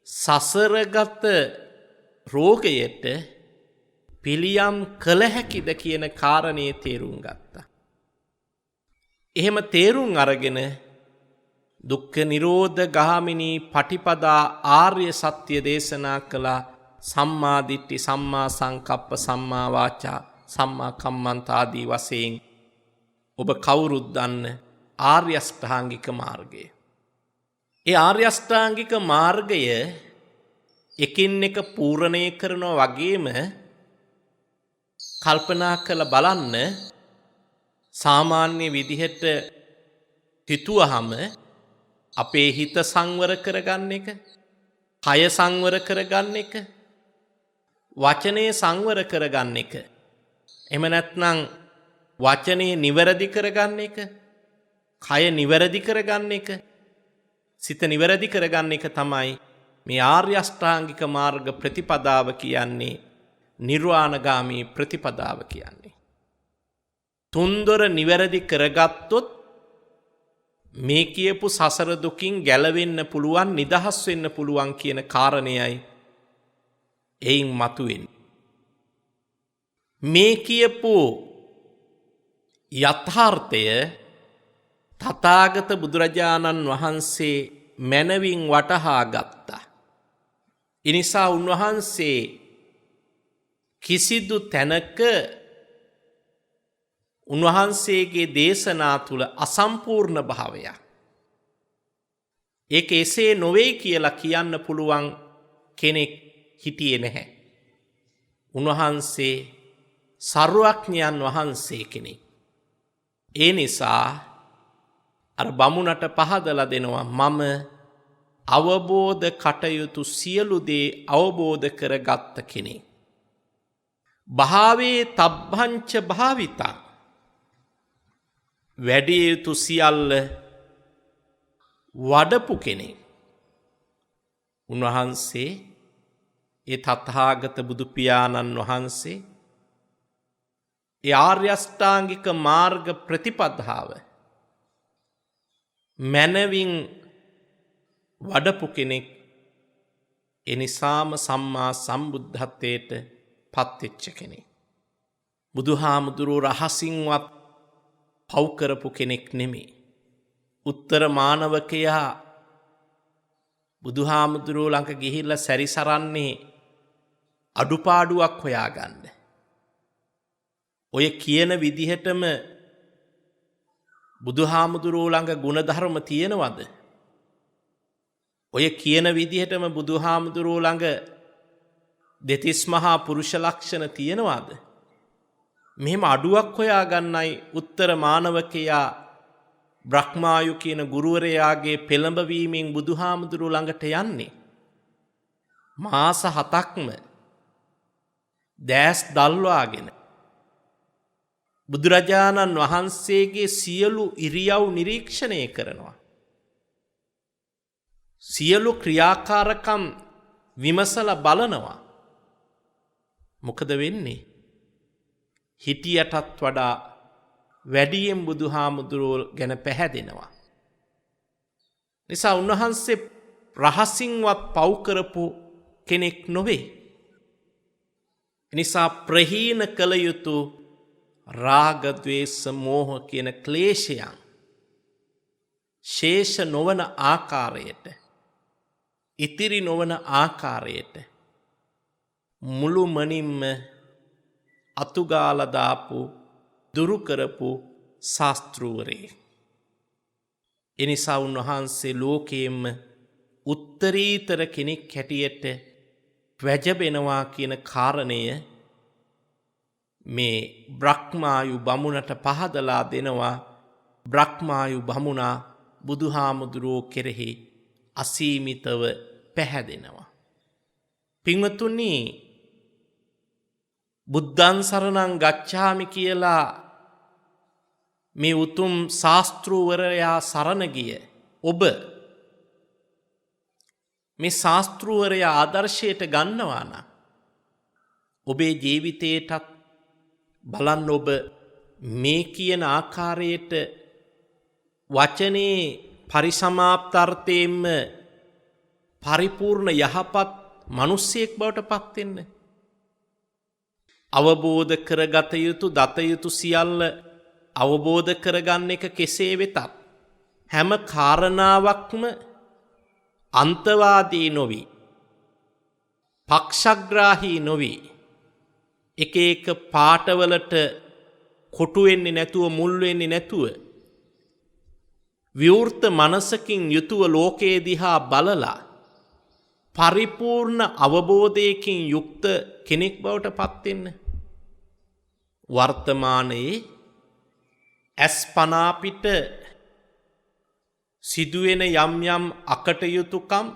සසරගත රෝගයට පිළියම් කළ හැකිද කියන කාරණේ තේරුම් ගත්තා. එහෙම තේරුම් අරගෙන දුක්ඛ නිරෝධ ගාමිනී පටිපදා ආර්ය සත්‍ය දේශනා කළ සම්මා දිට්ඨි සම්මා සංකප්ප සම්මා වාචා සම්මා කම්මන්ත ආදී වශයෙන් ඔබ කවුරුත් දන්න ආර්ය අෂ්ටාංගික මාර්ගය. ඒ ආර්ය අෂ්ටාංගික මාර්ගය එකින් එක පූර්ණය කරනවා වගේම කල්පනා කරලා බලන්න සාමාන්‍ය විදිහට හිතුවහම අපේ හිත සංවර කරගන්න එක, කය සංවර කරගන්න එක, වචනේ සංවර කරගන්න එක, එහෙම නැත්නම් වචනේ නිවැරදි කරගන්න එක, කය නිවැරදි කරගන්න එක, සිත නිවැරදි කරගන්න එක තමයි මේ ආර්ය අෂ්ටාංගික මාර්ග ප්‍රතිපදාව කියන්නේ, නිර්වාණගාමී ප්‍රතිපදාව කියන්නේ. තුන්දොර නිවැරදි කරගත්තොත් මේ කියපු සසර දුකින් ගැලවෙන්න පුළුවන්, නිදහස් වෙන්න පුළුවන් කියන කාරණයයි එයින් මතුවෙන්නේ. මේ කියපු යථාර්ථය තථාගත බුදුරජාණන් වහන්සේ මනවින් වටහා ගත්තා. ඒ නිසා උන්වහන්සේ කිසිදු තැනක උන්වහන්සේගේ දේශනා තුල අසම්පූර්ණ භාවයක්, ඒක එසේ නොවේ කියලා කියන්න පුළුවන් කෙනෙක් හිටියේ නැහැ. උන්වහන්සේ සර්වඥයන් වහන්සේ කෙනෙක්. ඒ නිසා අර බමුණට පහදලා දෙනවා, මම අවබෝධ කටයුතු සියලු දේ අවබෝධ කරගත්ත කෙනෙක්. භාවේ තබ්බංච භාවිතා වැඩිය යුතු සියල්ල වඩපු කෙනෙක්. උන්වහන්සේ ඒ තථාගත බුදු පියාණන් වහන්සේ ඒ ආර්ය අෂ්ටාංගික මාර්ග ප්‍රතිපදාව මනවින් වඩපු කෙනෙක්. එනිසාම සම්මා සම්බුද්ධත්වයට පත්වෙච්ච කෙනෙක්. බුදුහාමුදුරුවෝ රහසින්වත් පව් කරපු කෙනෙක් නෙමෙයි. උත්තර මානවකයා බුදුහාමුදුරුවෝ ළඟ ගිහිල්ලා සැරිසරන්නේ අඩුපාඩුවක් හොයාගන්න. ඔය කියන විදිහටම බුදුහාමුදුරුවෝ ළඟ ගුණධර්ම තියෙනවද? ඔය කියන විදිහටම බුදුහාමුදුරුවෝ ළඟ දෙතිස් මහා පුරුෂ ලක්ෂණ තියෙනවද? මෙහෙම අඩුවක් හොයාගන්නයි උත්තර මානවකයා බ්‍රහ්මායු කියන ගුරුවරයාගේ පෙළඹවීමෙන් බුදුහාමුදුරුවෝ ළඟට යන්නේ. මාස 7ක්ම දැස් දල්වාගෙන බුදුරජාණන් වහන්සේගේ සියලු ඉරියව් නිරීක්ෂණය කරනවා. සියලු ක්‍රියාකාරකම් විමසලා බලනවා. මොකද වෙන්නේ? හිටියටත් වඩා වැඩියෙන් බුදුහාමුදුරුවෝ ගැන පැහැදෙනවා. නිසා උන්වහන්සේ රහසින්වත් පව් කරපු කෙනෙක් නොවේ. නිසා ප්‍රහීන කළ යුතු රාග ද්වේෂ මෝහ කියන ක්ලේශයන් ශේෂ නොවන ආකාරයට, ඉතිරි නොවන ආකාරයට මුළුමනින්ම අතුගාලා දාපු දුරු කරපු ශාස්ත්‍රූවරේ. එනිසා උන්වහන්සේ ලෝකයෙන්ම උත්තරීතර කෙනෙක් හැටියට වැජබෙනවා කියන කාරණය මේ බ්‍රහ්මායු බමුණට පහදලා දෙනවා. බ්‍රහ්මායු බමුණා බුදුහාමුදුරුවෝ කෙරෙහි අසීමිතව පැහැදෙනවා. පින්වතුනි, බුද්ධං සරණං ගච්ඡාමි කියලා මේ උතුම් ශාස්ත්‍රූවරයා සරණ ගිය ඔබ මේ ශාස්ත්‍රූවරයා ආදර්ශයට ගන්නවා නම් ඔබේ ජීවිතේටත් බලන්න. ඔබ මේ කියන ආකාරයට වචනේ පරිසමාප්තාර්ථයෙන්ම පරිපූර්ණ යහපත් මිනිසෙක් බවට පත් වෙන්න. අවබෝධ කරගත යුතු දත යුතු සියල්ල අවබෝධ කරගන්න එක කෙසේ වෙතත් හැම කාරණාවක්ම අන්තවාදී නොවි, පක්ෂග්‍රාහී නොවි, එක එක පාටවලට කොටු වෙන්නේ නැතුව, මුල් වෙන්නේ නැතුව විවෘත මනසකින් යුතුව ලෝකයේ දිහා බලලා පරිපූර්ණ අවබෝධයකින් යුක්ත කෙනෙක් බවට පත් වෙන්න. වර්තමානයේ අස්පනා පිට සිදුවෙන යම් යම් අකටයුතුකම්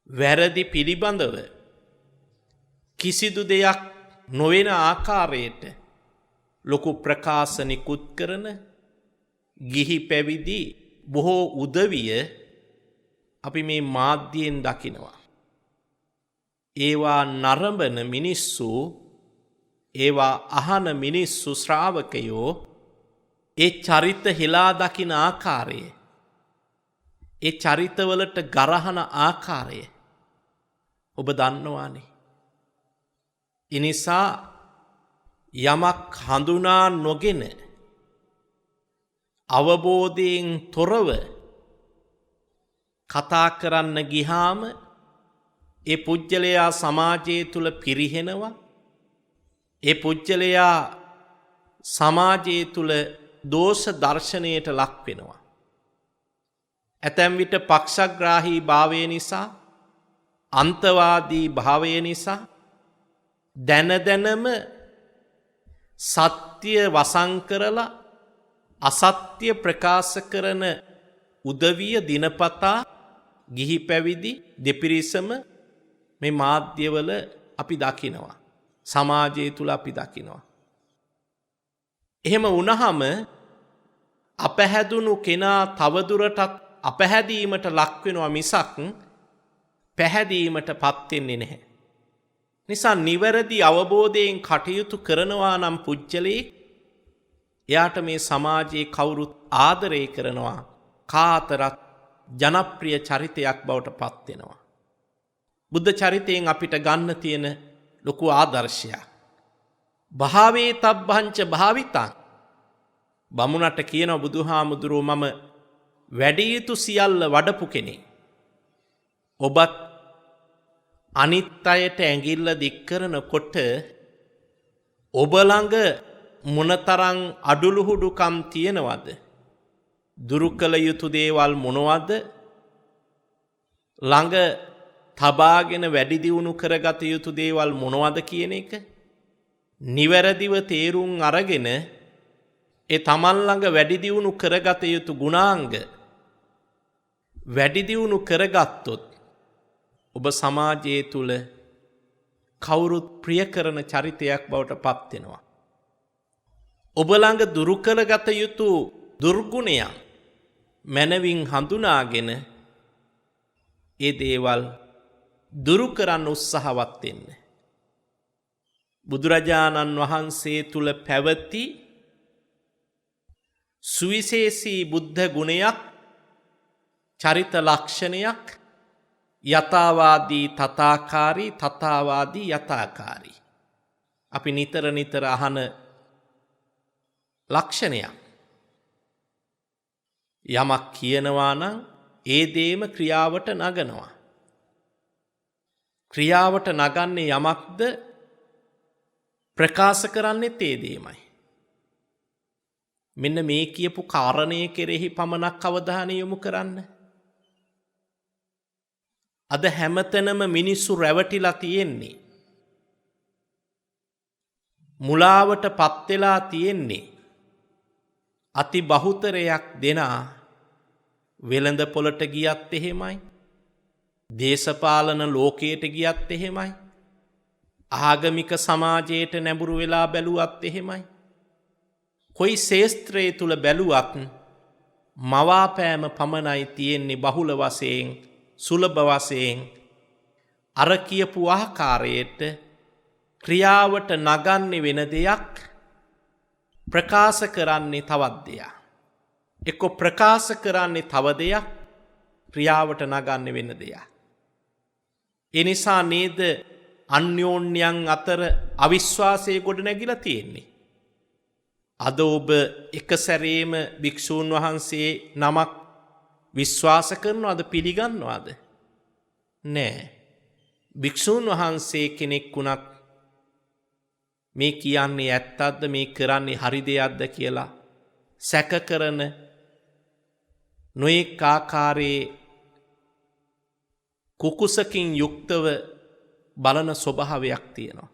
වැරදි පිළිබඳව කිසිදු දෙයක් නොවන ආකාරයට ලොකු ප්‍රකාශ නිකුත් කරන ගිහි පැවිදි බොහෝ උදවිය අපි මේ මාධ්‍යයෙන් දකිනවා. ඒවා නරඹන මිනිස්සු, ඒවා අහන මිනිස්සු, ශ්‍රාවකයෝ ඒ චරිත හෙලා දකින ආකාරය, ඒ චරිතවලට ගරහන ආකාරය ඔබ දන්නවානේ. එනිසා යමක් හඳුනා නොගෙන අවබෝධයෙන් තොරව කතා කරන්න ගියාම ඒ පුජ්‍යලයා සමාජය තුල පිරිහෙනවා. ඒ පුජ්‍යලයා සමාජය තුල දෝෂ දර්ශනයට ලක් වෙනවා. ඇතැම් විට පක්ෂග්‍රාහී භාවය නිසා, අන්තවාදී භාවය නිසා දැන දැනම සත්‍ය වසන් කරලා අසත්‍ය ප්‍රකාශ කරන උදවිය දිනපතා ගිහි පැවිදි දෙපිරිසම මේ මාධ්‍යවල අපි දකිනවා. සමාජය තුල අපි දකිනවා. එහෙම වුණහම අපහැදුණු කෙනා තවදුරටත් අපහැදීමට ලක් වෙනවා මිසක් පැහැදීමටපත් වෙන්නේ නැහැ. නිසා නිවැරදි අවබෝධයෙන් කටයුතු කරනවා නම් පුජ්‍යලේ එයාට මේ සමාජයේ කවුරුත් ආදරය කරනවා. කාතරත් ජනප්‍රිය චරිතයක් බවට පත් වෙනවා. බුද්ධ චරිතයෙන් අපිට ගන්න තියෙන ලොකු ආදර්ශයක්. භාවේ තබ්බංච භාවිතං. බමුණට කියන බුදුහාමුදුරුවෝ මම වැඩි යුතු සියල්ල වඩපු කෙනෙක්. ඔබත් අනිත් අයට ඇඟිල්ල දික් කරනකොට ඔබ ළඟ මොනතරම් අඩලුහුඩුකම් තියෙනවද? දුරු කළ යුතු දේවල් මොනවද? ළඟ තබාගෙන වැඩි දියුණු කරගත යුතු දේවල් මොනවද කියන එක නිවැරදිව තේරුම් අරගෙන ඒ තමන් ළඟ වැඩි දියුණු කරගත යුතු ගුණාංග වැඩි දියුණු කරගත්තොත් ඔබ සමාජයේ තුල කවුරුත් ප්‍රිය කරන චරිතයක් බවට පත් වෙනවා. ඔබ ළඟ දුරු කරගත යුතු දුර්ගුණයන් මනවින් හඳුනාගෙන ඒ දේවල් දුරු කරන්න උත්සාහවත් වෙන්න. බුදුරජාණන් වහන්සේ තුල පැවති සුවිශේෂී බුද්ධ ගුණයක් චරිත ලක්ෂණයක් යථාවාදී තථාකාරී තථාවාදී යථාකාරී අපි නිතර අහන ලක්ෂණයක්. යමක් කියනවා නම් ඒ දේම ක්‍රියාවට නගනවා. ක්‍රියාවට නගන්නේ යමක්ද ප්‍රකාශ කරන්නේ ඒ දේමයි. මෙන්න මේ කියපු කාරණේ කෙරෙහි පමණක් අවධානය යොමු කරන්න. අද හැමතැනම මිනිස්සු රැවටිලා තියෙන්නේ. මුලාවටපත් වෙලා තියෙන්නේ. අති බහුතරයක් දෙනා වෙළඳ පොළට ගියත් එහෙමයි. දේශපාලන ලෝකයට ගියත් එහෙමයි. ආගමික සමාජයට නැඹුරු වෙලා බැලුවත් එහෙමයි. කොයි ශේස්ත්‍රයේ තුල බැලුවත් මවාපෑම පමණයි තියෙන්නේ බහුල වශයෙන් සුලභ වශයෙන් අර කියපු ආකාරයට ක්‍රියාවට නගන්නේ වෙන දෙයක් ප්‍රකාශ කරන්නේ තවත් දෙයක්. එක්ක ප්‍රකාශ කරන්නේ තව දෙයක් ක්‍රියාවට නගන්නේ වෙන දෙයක්. ඒ නිසා නේද අන්‍යෝන්‍යයන් අතර අවිශ්වාසයේ ගොඩ නැගිලා තියෙන්නේ. අද ඔබ එක සැරේම භික්ෂූන් වහන්සේ නමක් විශ්වාස කරනවද පිළිගන්නවද? නෑ. භික්ෂූන් වහන්සේ කෙනෙක් වුණත් මේ කියන්නේ ඇත්තක්ද මේ කරන්නේ හරි දෙයක්ද කියලා සැක කරන නොඑක ආකාරයේ කුකුසකින් යුක්තව බලන ස්වභාවයක් තියෙනවා.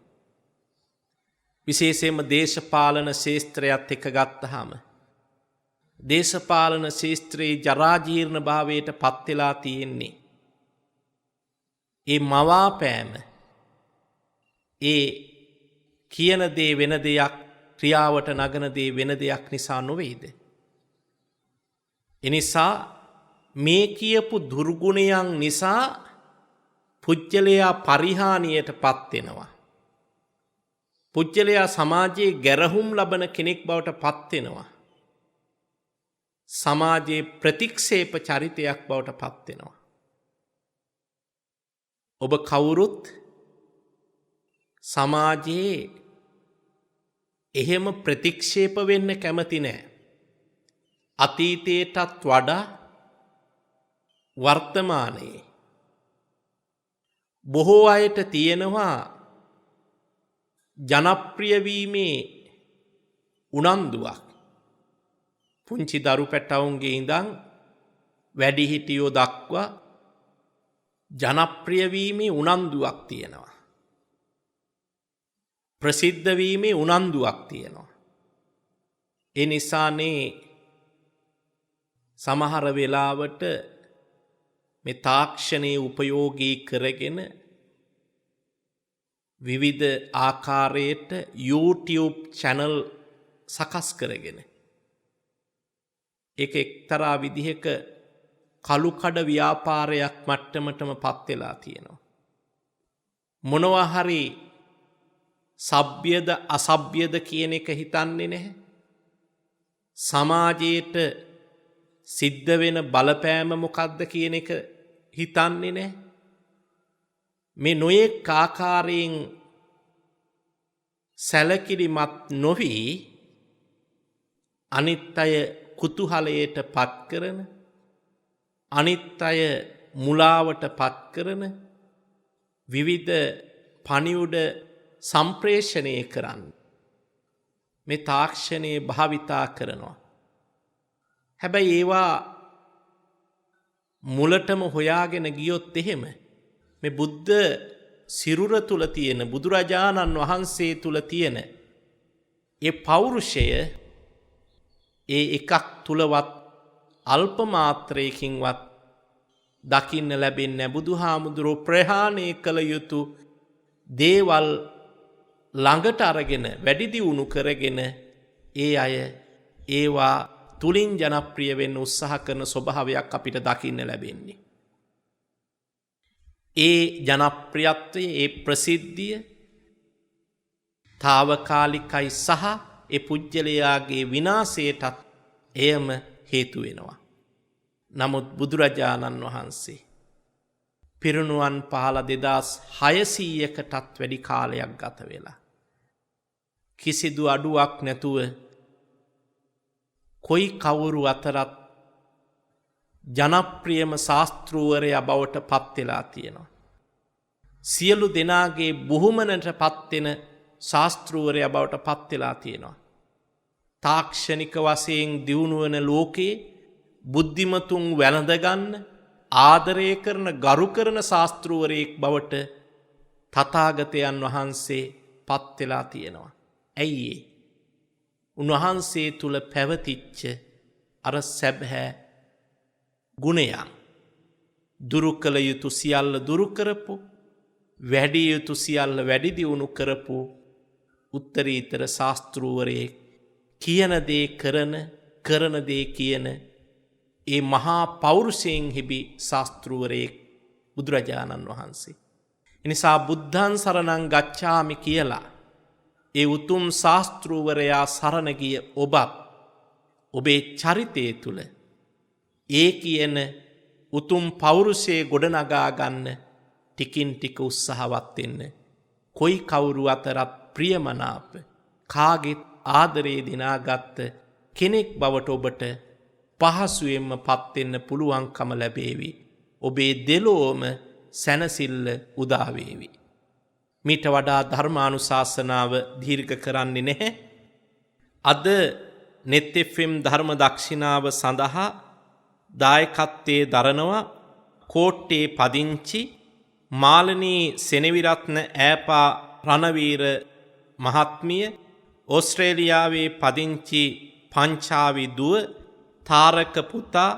විශේෂයෙන්ම දේශපාලන ශාස්ත්‍රයත් එක්ක ගත්තාම දේශපාලන ශාස්ත්‍රයේ ජරා ජීර්ණ භාවයට පත් වෙලා තියෙන්නේ. ඒ මවාපෑම ඒ කියන දේ වෙන දෙයක් ක්‍රියාවට නගන දේ වෙන දෙයක් නිසා නොවේද? එනිසා මේ කියපු දුර්ගුණයන් නිසා පුජ්‍යලයා පරිහානියට පත් වෙනවා. පුජ්‍යලයා සමාජයේ ගැරහුම් ලබන කෙනෙක් බවට පත් වෙනවා. සමාජයේ ප්‍රතික්ෂේප චරිතයක් බවට පත් වෙනවා. ඔබ කවුරුත් සමාජයේ එහෙම ප්‍රතික්ෂේප වෙන්න කැමති නෑ. අතීතයටත් වඩා වර්තමානයේ බොහෝ අයට තියෙනවා ජනප්‍රිය වීමේ උනන්දුවක්. පුංචි දරු පැටවුන්ගේ ඉඳන් වැඩිහිටියෝ දක්වා ජනප්‍රිය වීමේ උනන්දුවක් තියෙනවා. ප්‍රසිද්ධ වීමේ උනන්දුවක් තියෙනවා. ඒ නිසානේ සමහර වෙලාවට මේ තාක්ෂණයේ උපයෝගී කරගෙන විවිධ ආකාරයට YouTube channel සකස් කරගෙන ඒක එක්තරා විදිහක කළු කඩ ව්‍යාපාරයක් මට්ටමටම පත් වෙලා තියෙනවා. මොනවා හරි සભ્યද අසભ્યද කියන එක හිතන්නේ නැහැ. සමාජයට සිද්ධ වෙන බලපෑම මොකක්ද කියන එක හිතන්නේ නැහැ. මේ නොයෙක් ආකාරයෙන් සැලකිලිමත් නොවි අනිත් අය කුතුහලයට පත් කරන අනිත් අය මුලාවට පත් කරන විවිධ පණිවුඩ සම්ප්‍රේෂණය කරන්න මේ තාක්ෂණයේ භාවිතා කරනවා. හැබැයි ඒවා මුලටම හොයාගෙන ගියොත් එහෙම මේ බුද්ධ සිරුර තුල තියෙන බුදුරජාණන් වහන්සේ තුල තියෙන ඒ පෞරුෂය ඒ එකක් තුලවත් අල්ප මාත්‍රයකින්වත් දකින්න ලැබෙන්නේ බුදුහාමුදුරුවෝ ප්‍රහාණය කළ යුතු දේවල් ළඟට අරගෙන වැඩි දියුණු කරගෙන ඒ අය ඒවා තුලින් ජනප්‍රිය වෙන්න උත්සාහ කරන ස්වභාවයක් අපිට දකින්න ලැබෙන්නේ. ඒ ජනප්‍රියත්වයේ ඒ ප්‍රසිද්ධිය తాවකාලිකයි සහ ඒ පුජ්‍යලයාගේ විනාශයටත් එයම හේතු වෙනවා. නමුත් බුදුරජාණන් වහන්සේ පිරිනුවන් පාල 2600කටත් වැඩි කාලයක් ගත වෙලා කිසිදු අඩුවක් නැතුව කොයි කවුරු අතරත් ජනප්‍රියම ශාස්ත්‍රූවරයා බවට පත් වෙලා තියෙනවා. සියලු දෙනාගේ බුහුමනට පත් වෙන ශාස්ත්‍රූවරයා බවට පත් වෙලා තියෙනවා. තාක්ෂණික වශයෙන් දියුණු වන ලෝකයේ බුද්ධිමතුන් වැළඳ ගන්න ආදරය කරන ගරු කරන ශාස්ත්‍රූවරයෙක් බවට තථාගතයන් වහන්සේ පත් වෙලා තියෙනවා. ඇයි ඒ? උන්වහන්සේ තුල පැවතිච්ච අර සැබෑ ගුණයන් දුරු කළ යුතු සියල්ල දුරු කරපු වැඩි යුතු සියල්ල වැඩි දියුණු කරපු උත්තරීතර ශාස්ත්‍රූවරයෙක් කියන දේ කරන දේ කියන ඒ මහා පෞරුෂයෙන් හිබි ශාස්ත්‍රූවරයෙක් බුදුරජාණන් වහන්සේ. එනිසා බුද්ධං සරණං ගච්ඡාමි කියලා ඒ උතුම් ශාස්ත්‍රූවරයා සරණ ගිය ඔබත් ඔබේ චරිතය තුල ඒ කියන උතුම් පෞරුෂයේ ගොඩනගා ගන්න ටිකින් ටික උත්සාහවත් වෙන්න. කොයි කවුරු අතරත් ප්‍රියමනාප කාගෙත් ආදරේ දිනාගත් කෙනෙක් බවට ඔබට පහසුවෙන්ම පත් වෙන්න පුළුවන්කම ලැබේවි. ඔබේ දෙලොවම සැනසෙල්ල උදා වේවි. මීට වඩා ධර්මානුශාසනාව දීර්ඝ කරන්නේ නැහැ. අද net fm ධර්ම දක්ෂිනාව සඳහා දායකත්වයේ දරනවා කෝට්ටේ පදිංචි මාලනී සෙනවිරත්න ඈපා රණවීර මහත්මිය, ඕස්ට්‍රේලියාවේ පදිංචි පංචාවි දුව, තාරක පුතා,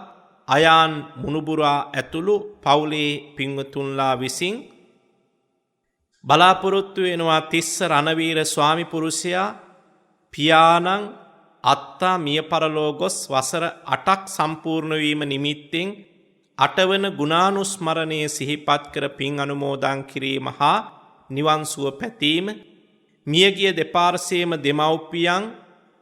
අයාන් මුණුබුරා ඇතුළු පවුලේ පින්වතුන්ලා විසින් බලාපොරොත්තු වෙනවා තිස්ස රණවීර ස්වාමි පුරුෂයා පියාණන් අත්තා මිය පරලෝ ගොස් වසර 8ක් සම්පූර්ණ වීම නිමිත්තෙන් 8 වන ගුණානුස්මරණය සිහිපත් කර පින් අනුමෝදන් කිරීම හා නිවන් සුව පැතීම, මියගිය දෙපාර්ශ්වයේම දෙමව්පියන්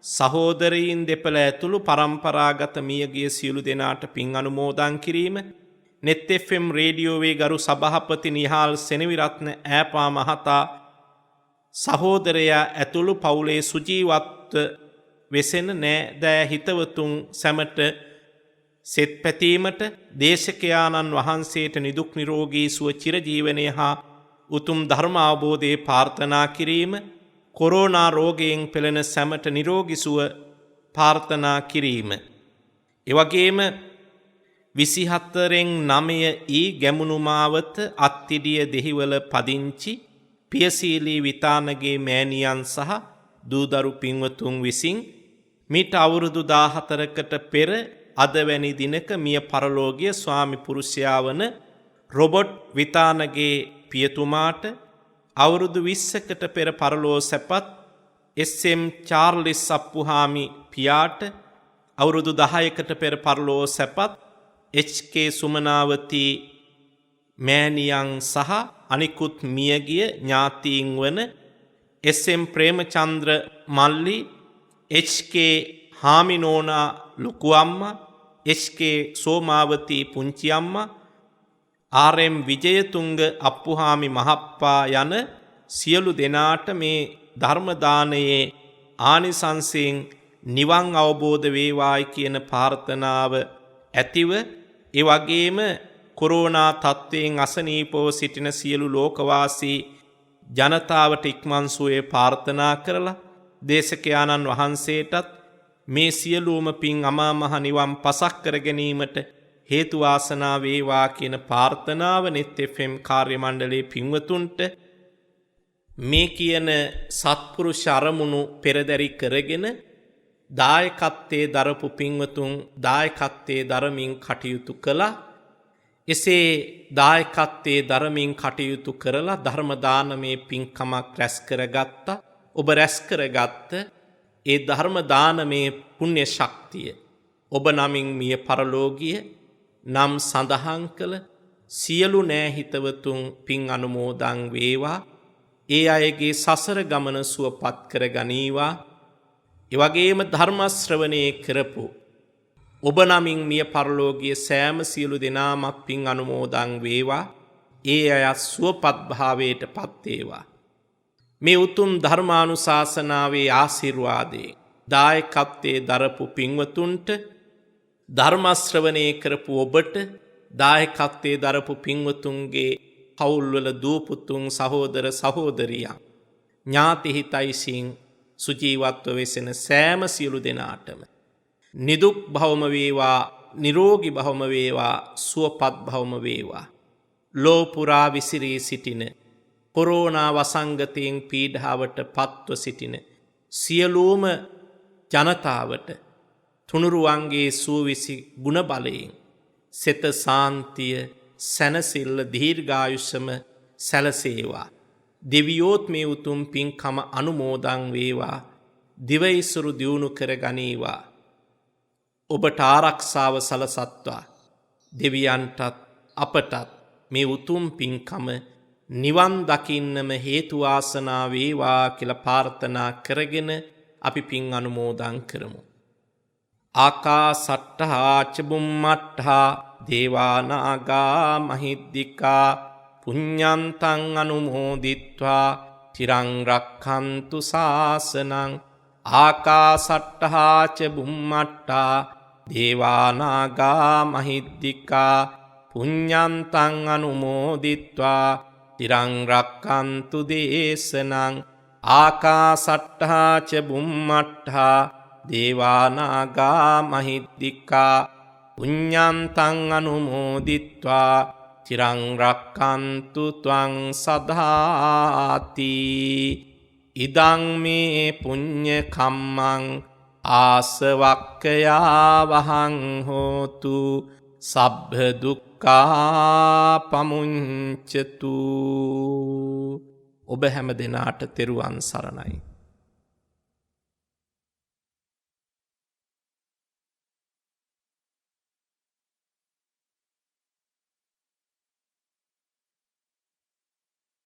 සහෝදරයින් දෙපළ ඇතුළු පරම්පරාගත මියගිය සියලු දෙනාට පින් අනුමෝදන් කිරීම, net fm රේඩියෝවේ ගරු සභාපති නිහාල් සෙනවිරත්න ඈපා මහතා සහෝදරයා ඇතුළු පවුලේ සුජීවත්ව වෙසෙන නෑදෑ හිතවතුන් සැමට සෙත් පැතීමට, දේශකයාණන් වහන්සේට නිදුක් නිරෝගී සුව චිරජීවනය හා උතුම් ධර්ම අවබෝධයේ ප්‍රාර්ථනා කිරීම, කොරෝනා රෝගයෙන් පෙළෙන සැමට නිරෝගී සුව ප්‍රාර්ථනා කිරීම. එවැගේම 24/9 ගැමුණු මාවත අත්තිඩිය දෙහිවල පදිංචි පියසීලී විතානගේ මෑණියන් සහ දූදරු පින්වතුන් විසින් මීට අවුරුදු 14කට පෙර අදවැනි දිනක මිය පරලෝකීය ස්වාමි පුරුෂයා වන රොබර්ට් විතානගේ පියතුමාට අවුරුදු 20කට පෙර පරලෝ සැපත් එස්.එම්. චාර්ල්ස් අප්පුහාමි පියාට අවුරුදු 10කට පෙර පරලෝ සැපත් එච්.කේ. සුමනාවතී මෑණියන් සහ අනිකුත් මියගිය ඥාතීන් වන එස්.එම්. ප්‍රේමචන්ද්‍ර මල්ලි, එච්.කේ. හාමිනෝනා ලොකු අම්මා, එච්.කේ. සෝමාවතී පුංචි අම්මා, ආර්.එම්. විජයතුංග අප්පුහාමි මහප්පා යන සියලු දෙනාට මේ ධර්ම දානයේ ආනිසංසයෙන් නිවන් අවබෝධ වේවායි කියන ප්‍රාර්ථනාව ඇතිව, ඒ වගේම කොරෝනා තත්ත්වයෙන් අසනීපව සිටින සියලු ලෝකවාසී ජනතාවට ඉක්මන් සුවය ප්‍රාර්ථනා කරලා දේශකයාණන් වහන්සේටත් මේ සියලුම පින් අමා මහ නිවන් පසක් කර ගැනීමට හේතු වාසනා වේවා කියන ප්‍රාර්ථනාව නෙත් FM කාර්ය මණ්ඩලයේ පින්වතුන්ට මේ කියන සත්පුරුෂ අරමුණු පෙරදරි කරගෙන දායකත්වයේ දරපු පින්වතුන් දායකත්වයේ දරමින් කටයුතු කළා. එසේ දායකත්වයේ දරමින් කටයුතු කරලා ධර්ම දානමේ පින්කමක් රැස් කරගත්තා. ඔබ රැස් කරගත්ත ඒ ධර්ම දානමේ පුණ්‍ය ශක්තිය ඔබ නමින් මිය පරලෝකීය නම් සඳහන් කළ සියලු නෑහිතවතුන් පින් අනුමෝදන් වේවා. ඒ අයගේ සසර ගමන සුවපත් කර ගනීවා. ඒ වගේම ධර්ම ශ්‍රවණය කරපු ඔබ නමින් මිය පරලෝකීය සෑම සියලු දෙනාමත් පින් අනුමෝදන් වේවා. ඒ අය සුවපත් භාවයට පත් වේවා. මේ උතුම් ධර්මානුශාසනාවේ ආශිර්වාදේ දායකත්වයේ දරපු පින්වතුන්ට, ධර්ම ශ්‍රවණය කරපු ඔබට, දායකත්වයේ දරපු පින්වතුන්ගේ පවුල්වල දූපුතුන් සහෝදර සහෝදරියන් ඥාති හිතයිසින් සුජීවත්ව වෙසෙන සෑම සියලු දෙනාටම නිදුක් භවම වේවා, නිරෝගී භවම වේවා, සුවපත් භවම වේවා. ලෝපුරා විසිරී සිටින කොරෝනා වසංගතයෙන් පීඩාවට පත්ව සිටින සියලුම ජනතාවට තුනුරුවන්ගේ සූවිසි ගුණ බලයෙන් සෙත සාන්තිය, සැනසෙල්ල, දීර්ඝායුෂම සැලසේවා. දෙවියෝත් මේ උතුම් පින්කම අනුමෝදන් වේවා. දිවයිසුරු දියුණු කර ගනීවා. ඔබට ආරක්ෂාව සලසත්වා. දෙවියන්ටත් අපටත් මේ උතුම් පින්කම නිවන් දකින්නම හේතු වාසනා වේවා කියලා ප්‍රාර්ථනා කරගෙන අපි පින් අනුමෝදන් කරමු. ආකාසට්ඨා ච බුම්මට්ඨා දේවා නාග මහිද්దికා පුඤ්ඤන්තං අනුමෝදිත්වා චිරං රක්ඛන්තු ශාසනං. ආකාසට්ඨා ච බුම්මට්ඨා දේවා නාග මහිද්దికා පුඤ්ඤන්තං අනුමෝදිත්වා චිරං රක්ඛන්තු දේශනං. ආකාසට්ඨා ච බුම්මට්ඨා දේවා නාග මහිද්దికා පුඤ්ඤන්තං අනුමෝදිත්වා චිරං රක්ඛන්තු ත්වං සදාති. ඉදං මේ පුඤ්ඤ කම්මං ආසවක්ඛයා වහං හෝතු සබ්බ දුක්ඛා පමුඤ්චතු. ඔබ හැම දිනාට තෙරුවන් සරණයි.